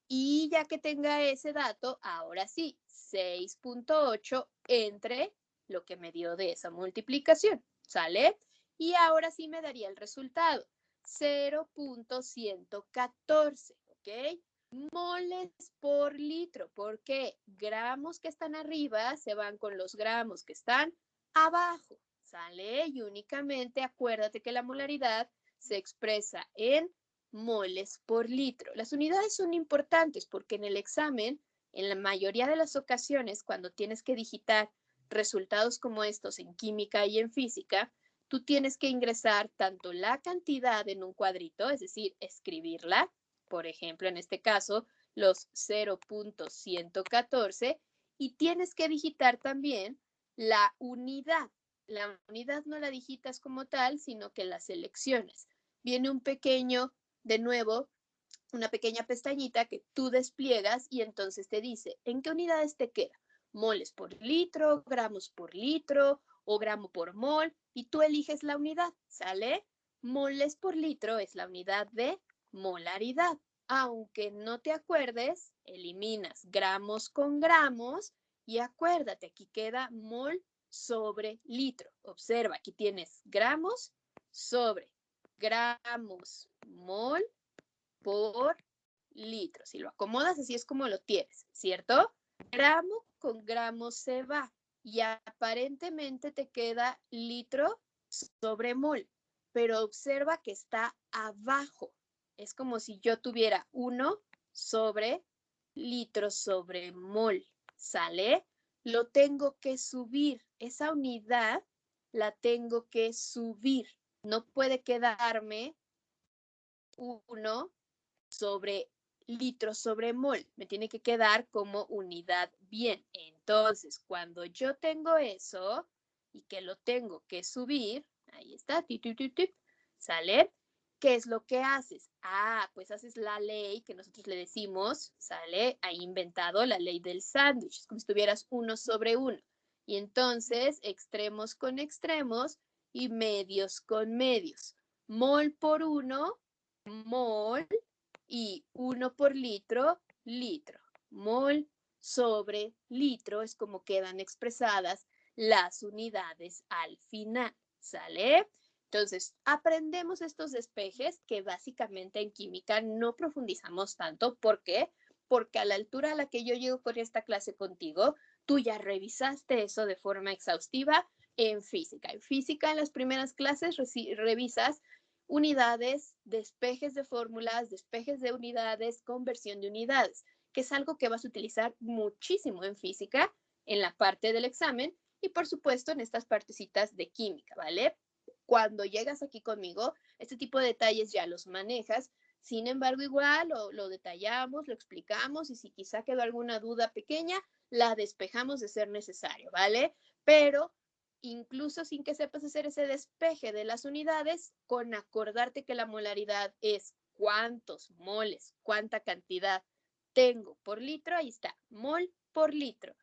y ya que tenga ese dato, ahora sí, 6.8 entre lo que me dio de esa multiplicación, ¿sale? Y ahora sí me daría el resultado, 0.114, ¿ok? Moles por litro, porque gramos que están arriba se van con los gramos que están abajo, ¿sale? Y únicamente acuérdate que la molaridad se expresa en moles por litro. Las unidades son importantes porque en el examen, en la mayoría de las ocasiones, cuando tienes que digitar resultados como estos en química y en física, tú tienes que ingresar tanto la cantidad en un cuadrito, es decir, escribirla, por ejemplo, en este caso, los 0.114, y tienes que digitar también la unidad. La unidad no la digitas como tal, sino que la seleccionas. Viene un pequeño, de nuevo, una pequeña pestañita que tú despliegas y entonces te dice, ¿en qué unidades te queda? Moles por litro, gramos por litro o gramo por mol, y tú eliges la unidad, ¿sale? Moles por litro es la unidad de molaridad. Aunque no te acuerdes, eliminas gramos con gramos y acuérdate, aquí queda mol sobre litro. Observa, aquí tienes gramos sobre gramos mol por litro. Si lo acomodas, así es como lo tienes, ¿cierto? Gramo con gramo se va y aparentemente te queda litro sobre mol, pero observa que está abajo. Es como si yo tuviera 1 sobre litro sobre mol, ¿sale? Lo tengo que subir. Esa unidad la tengo que subir. No puede quedarme 1 sobre litro sobre mol. Me tiene que quedar como unidad bien. Entonces, cuando yo tengo eso y que lo tengo que subir, ahí está, tip, tip, tip, tip, ¿sale? ¿Qué es lo que haces? Ah, pues haces la ley que nosotros le decimos, ¿sale? Ahí inventado la ley del sándwich, es como si tuvieras 1 sobre 1. Y entonces, extremos con extremos y medios con medios. Mol por 1, mol, y 1 por litro, litro. Mol sobre litro es como quedan expresadas las unidades al final, ¿sale? Entonces, aprendemos estos despejes que básicamente en química no profundizamos tanto. ¿Por qué? Porque a la altura a la que yo llego con esta clase contigo, tú ya revisaste eso de forma exhaustiva en física. En física, en las primeras clases, revisas unidades, despejes de fórmulas, despejes de unidades, conversión de unidades, que es algo que vas a utilizar muchísimo en física, en la parte del examen y por supuesto en estas partecitas de química, ¿vale? Cuando llegas aquí conmigo, este tipo de detalles ya los manejas, sin embargo igual lo detallamos, lo explicamos y si quizá quedó alguna duda pequeña, la despejamos de ser necesario, ¿vale? Pero incluso sin que sepas hacer ese despeje de las unidades, con acordarte que la molaridad es cuántos moles, cuánta cantidad tengo por litro, ahí está, mol por litro.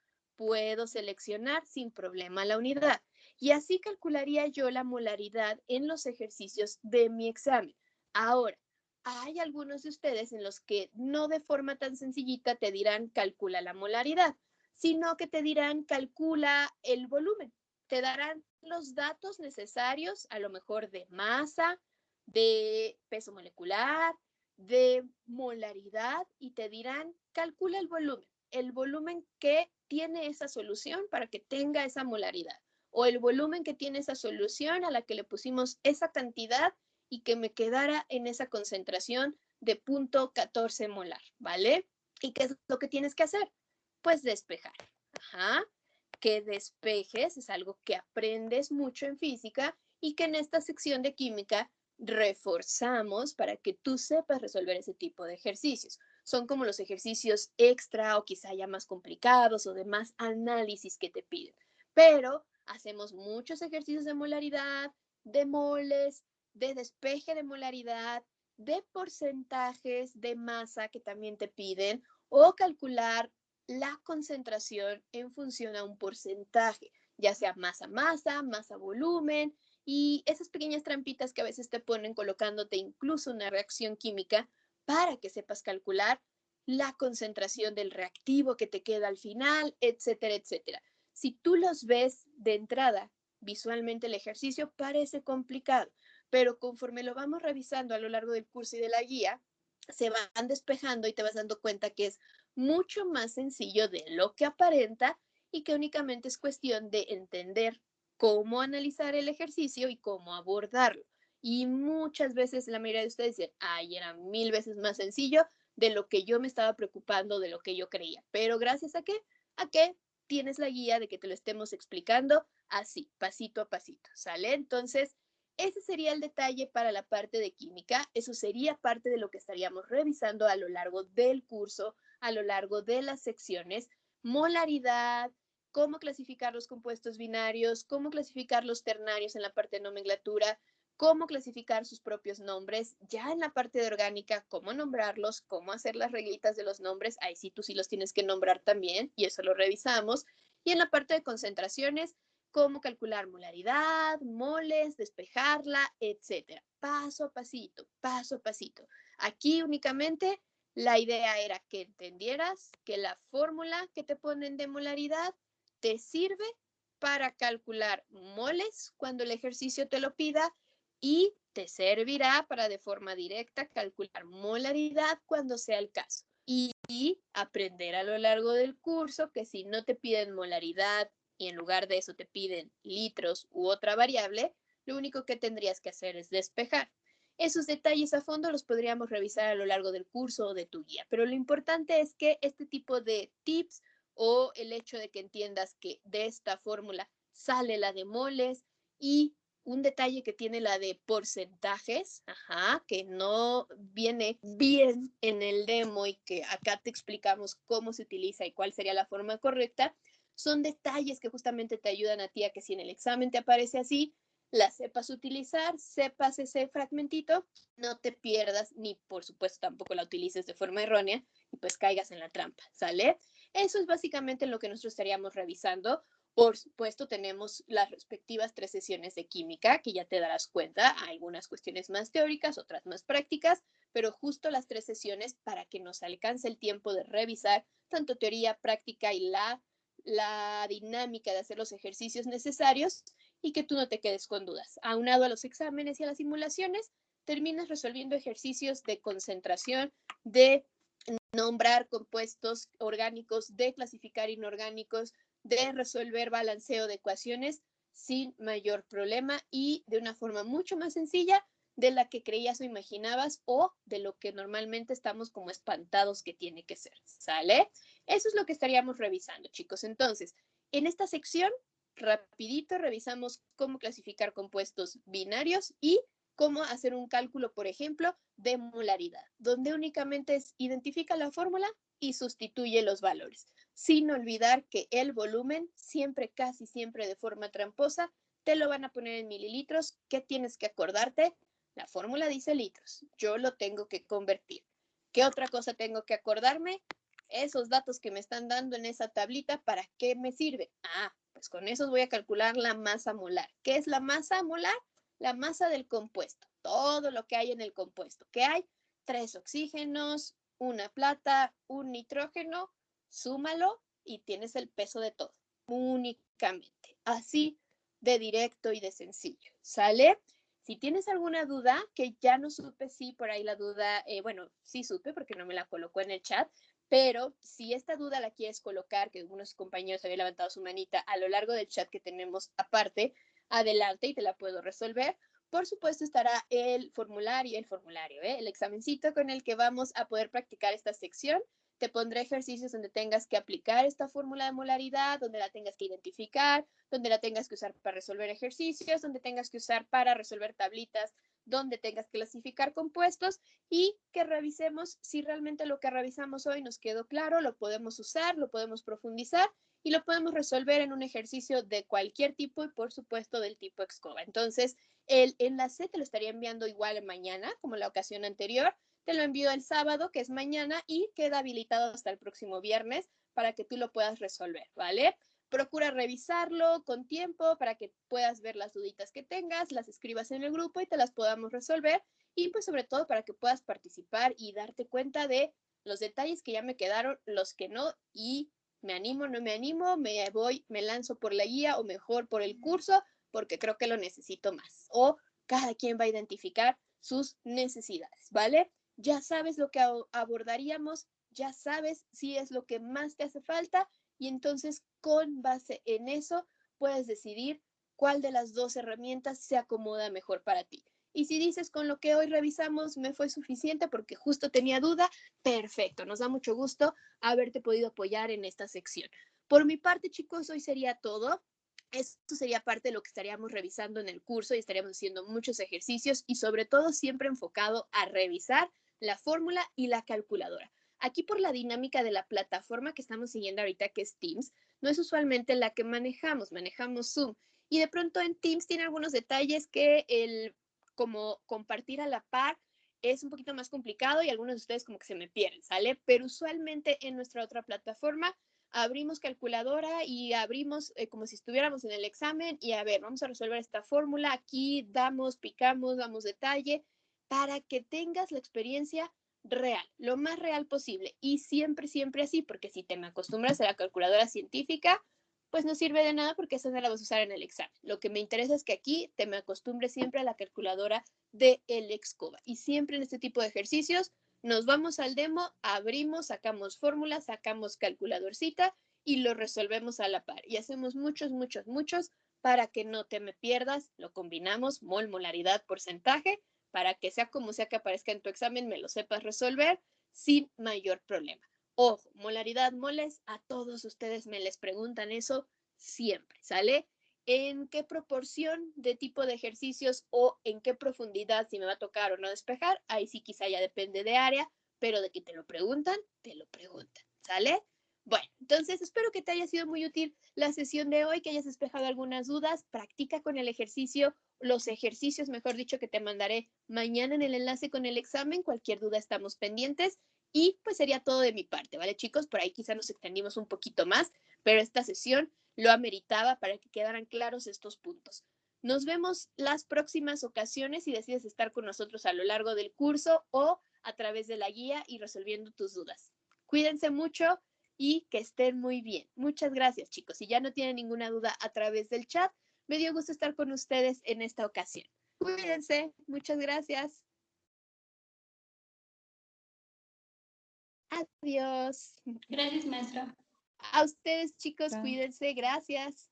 puedo seleccionar sin problema la unidad. Y así calcularía yo la molaridad en los ejercicios de mi examen. Ahora, hay algunos de ustedes en los que no de forma tan sencillita te dirán calcula la molaridad, sino que te dirán calcula el volumen. Te darán los datos necesarios, a lo mejor de masa, de peso molecular, de molaridad, y te dirán calcula el volumen que tiene esa solución para que tenga esa molaridad, o el volumen que tiene esa solución a la que le pusimos esa cantidad y que me quedara en esa concentración de 0.14 molar, ¿vale? ¿Y qué es lo que tienes que hacer? Pues despejar. Ajá. Que despejes es algo que aprendes mucho en física y que en esta sección de química reforzamos para que tú sepas resolver ese tipo de ejercicios. Son como los ejercicios extra o quizá ya más complicados o de más análisis que te piden. Pero hacemos muchos ejercicios de molaridad, de moles, de despeje de molaridad, de porcentajes de masa que también te piden, o calcular la concentración en función a un porcentaje, ya sea masa-masa, masa-volumen, y esas pequeñas trampitas que a veces te ponen colocándote incluso una reacción química para que sepas calcular la concentración del reactivo que te queda al final, etcétera, etcétera. Si tú los ves de entrada, visualmente el ejercicio parece complicado, pero conforme lo vamos revisando a lo largo del curso y de la guía, se van despejando y te vas dando cuenta que es mucho más sencillo de lo que aparenta y que únicamente es cuestión de entender cómo analizar el ejercicio y cómo abordarlo. Y muchas veces la mayoría de ustedes dicen, ay, era 1000 veces más sencillo de lo que yo me estaba preocupando, de lo que yo creía. Pero gracias a qué? A que tienes la guía de que te lo estemos explicando así, pasito a pasito, ¿sale? Entonces, ese sería el detalle para la parte de química. Eso sería parte de lo que estaríamos revisando a lo largo del curso, a lo largo de las secciones. Molaridad, cómo clasificar los compuestos binarios, cómo clasificar los ternarios en la parte de nomenclatura, cómo clasificar sus propios nombres. Ya en la parte de orgánica, cómo nombrarlos, cómo hacer las reglitas de los nombres. Ahí sí tú sí los tienes que nombrar también y eso lo revisamos. Y en la parte de concentraciones, cómo calcular molaridad, moles, despejarla, etcétera. Paso a pasito, paso a pasito. Aquí únicamente la idea era que entendieras que la fórmula que te ponen de molaridad te sirve para calcular moles cuando el ejercicio te lo pida y te servirá para de forma directa calcular molaridad cuando sea el caso. Y aprender a lo largo del curso que si no te piden molaridad y en lugar de eso te piden litros u otra variable, lo único que tendrías que hacer es despejar. Esos detalles a fondo los podríamos revisar a lo largo del curso o de tu guía, pero lo importante es que este tipo de tips o el hecho de que entiendas que de esta fórmula sale la de moles y un detalle que tiene la de porcentajes, que no viene bien en el demo y que acá te explicamos cómo se utiliza y cuál sería la forma correcta, son detalles que justamente te ayudan a ti a que si en el examen te aparece así, la sepas utilizar, sepas ese fragmentito, no te pierdas ni por supuesto tampoco la utilices de forma errónea y pues caigas en la trampa, ¿sale? Eso es básicamente lo que nosotros estaríamos revisando. Por supuesto, tenemos las respectivas 3 sesiones de química, que ya te darás cuenta, algunas cuestiones más teóricas, otras más prácticas, pero justo las 3 sesiones para que nos alcance el tiempo de revisar tanto teoría, práctica y la dinámica de hacer los ejercicios necesarios y que tú no te quedes con dudas. Aunado a los exámenes y a las simulaciones, terminas resolviendo ejercicios de concentración, de nombrar compuestos orgánicos, de clasificar inorgánicos, de resolver balanceo de ecuaciones sin mayor problema y de una forma mucho más sencilla de la que creías o imaginabas o de lo que normalmente estamos como espantados que tiene que ser, ¿sale? Eso es lo que estaríamos revisando, chicos. Entonces, en esta sección, rapidito revisamos cómo clasificar compuestos binarios y cómo hacer un cálculo, por ejemplo, de molaridad, donde únicamente es identifica la fórmula y sustituye los valores, sin olvidar que el volumen, siempre, casi siempre de forma tramposa, te lo van a poner en mililitros. ¿Qué tienes que acordarte? La fórmula dice litros, yo lo tengo que convertir. ¿Qué otra cosa tengo que acordarme? esos datos que me están dando en esa tablita, ¿para qué me sirve? Ah, pues con esos voy a calcular la masa molar. ¿Qué es la masa molar? La masa del compuesto, todo lo que hay en el compuesto. ¿Qué hay? 3 oxígenos, una plata, un nitrógeno, súmalo y tienes el peso de todo, únicamente. Así de directo y de sencillo, ¿sale? Si tienes alguna duda, que ya no supe si por ahí la duda, bueno, sí supe porque no me la colocó en el chat, pero si esta duda la quieres colocar, que algunos compañeros habían levantado su manita a lo largo del chat que tenemos aparte, adelante y te la puedo resolver. Por supuesto estará el formulario, el examencito con el que vamos a poder practicar esta sección. Te pondré ejercicios donde tengas que aplicar esta fórmula de molaridad, donde la tengas que identificar, donde la tengas que usar para resolver ejercicios, donde tengas que usar para resolver tablitas, donde tengas que clasificar compuestos y que revisemos si realmente lo que revisamos hoy nos quedó claro, lo podemos usar, lo podemos profundizar y lo podemos resolver en un ejercicio de cualquier tipo y por supuesto del tipo Excova. Entonces, el enlace te lo estaría enviando igual mañana, como la ocasión anterior. Te lo envío el sábado, que es mañana, y queda habilitado hasta el próximo viernes para que tú lo puedas resolver, ¿vale? Procura revisarlo con tiempo para que puedas ver las duditas que tengas, las escribas en el grupo y te las podamos resolver. Y pues sobre todo para que puedas participar y darte cuenta de los detalles que ya me quedaron, los que no, y me animo, no me animo, me voy, me lanzo por la guía o mejor por el curso porque creo que lo necesito más. O cada quien va a identificar sus necesidades, ¿vale? Ya sabes lo que abordaríamos, ya sabes si es lo que más te hace falta y entonces con base en eso puedes decidir cuál de las 2 herramientas se acomoda mejor para ti. Y si dices con lo que hoy revisamos me fue suficiente porque justo tenía duda, perfecto, nos da mucho gusto haberte podido apoyar en esta sección. Por mi parte, chicos, hoy sería todo. Esto sería parte de lo que estaríamos revisando en el curso y estaríamos haciendo muchos ejercicios y sobre todo siempre enfocado a revisar la fórmula y la calculadora. Aquí por la dinámica de la plataforma que estamos siguiendo ahorita, que es Teams, no es usualmente la que manejamos Zoom. Y de pronto en Teams tiene algunos detalles que como compartir a la par es un poquito más complicado y algunos de ustedes como que se me pierden, ¿sale? Pero usualmente en nuestra otra plataforma abrimos calculadora y abrimos como si estuviéramos en el examen y a ver, vamos a resolver esta fórmula, aquí damos, picamos, damos detalle para que tengas la experiencia real, lo más real posible y siempre, siempre así, porque si te me acostumbras a la calculadora científica, pues no sirve de nada porque esa no la vas a usar en el examen. Lo que me interesa es que aquí te me acostumbres siempre a la calculadora de el Excova y siempre en este tipo de ejercicios nos vamos al demo, abrimos, sacamos fórmulas, sacamos calculadorcita y lo resolvemos a la par. Y hacemos muchos, muchos, muchos para que no te me pierdas. Lo combinamos, mol, molaridad, porcentaje, para que sea como sea que aparezca en tu examen, me lo sepas resolver sin mayor problema. Ojo, molaridad, moles, a todos ustedes me les preguntan eso siempre, ¿sale? En qué proporción de tipo de ejercicios o en qué profundidad, si me va a tocar o no despejar, ahí sí quizá ya depende de área, pero de que te lo preguntan, ¿sale? Bueno, entonces espero que te haya sido muy útil la sesión de hoy, que hayas despejado algunas dudas, practica con el ejercicio, los ejercicios, mejor dicho, que te mandaré mañana en el enlace con el examen, cualquier duda estamos pendientes y pues sería todo de mi parte, ¿vale, chicos? Por ahí quizá nos extendimos un poquito más, pero esta sesión lo ameritaba para que quedaran claros estos puntos. Nos vemos las próximas ocasiones si decides estar con nosotros a lo largo del curso o a través de la guía y resolviendo tus dudas. Cuídense mucho y que estén muy bien. Muchas gracias, chicos. Si ya no tienen ninguna duda a través del chat, me dio gusto estar con ustedes en esta ocasión. Cuídense. Muchas gracias. Adiós. Gracias, maestra. A ustedes, chicos, cuídense. Gracias.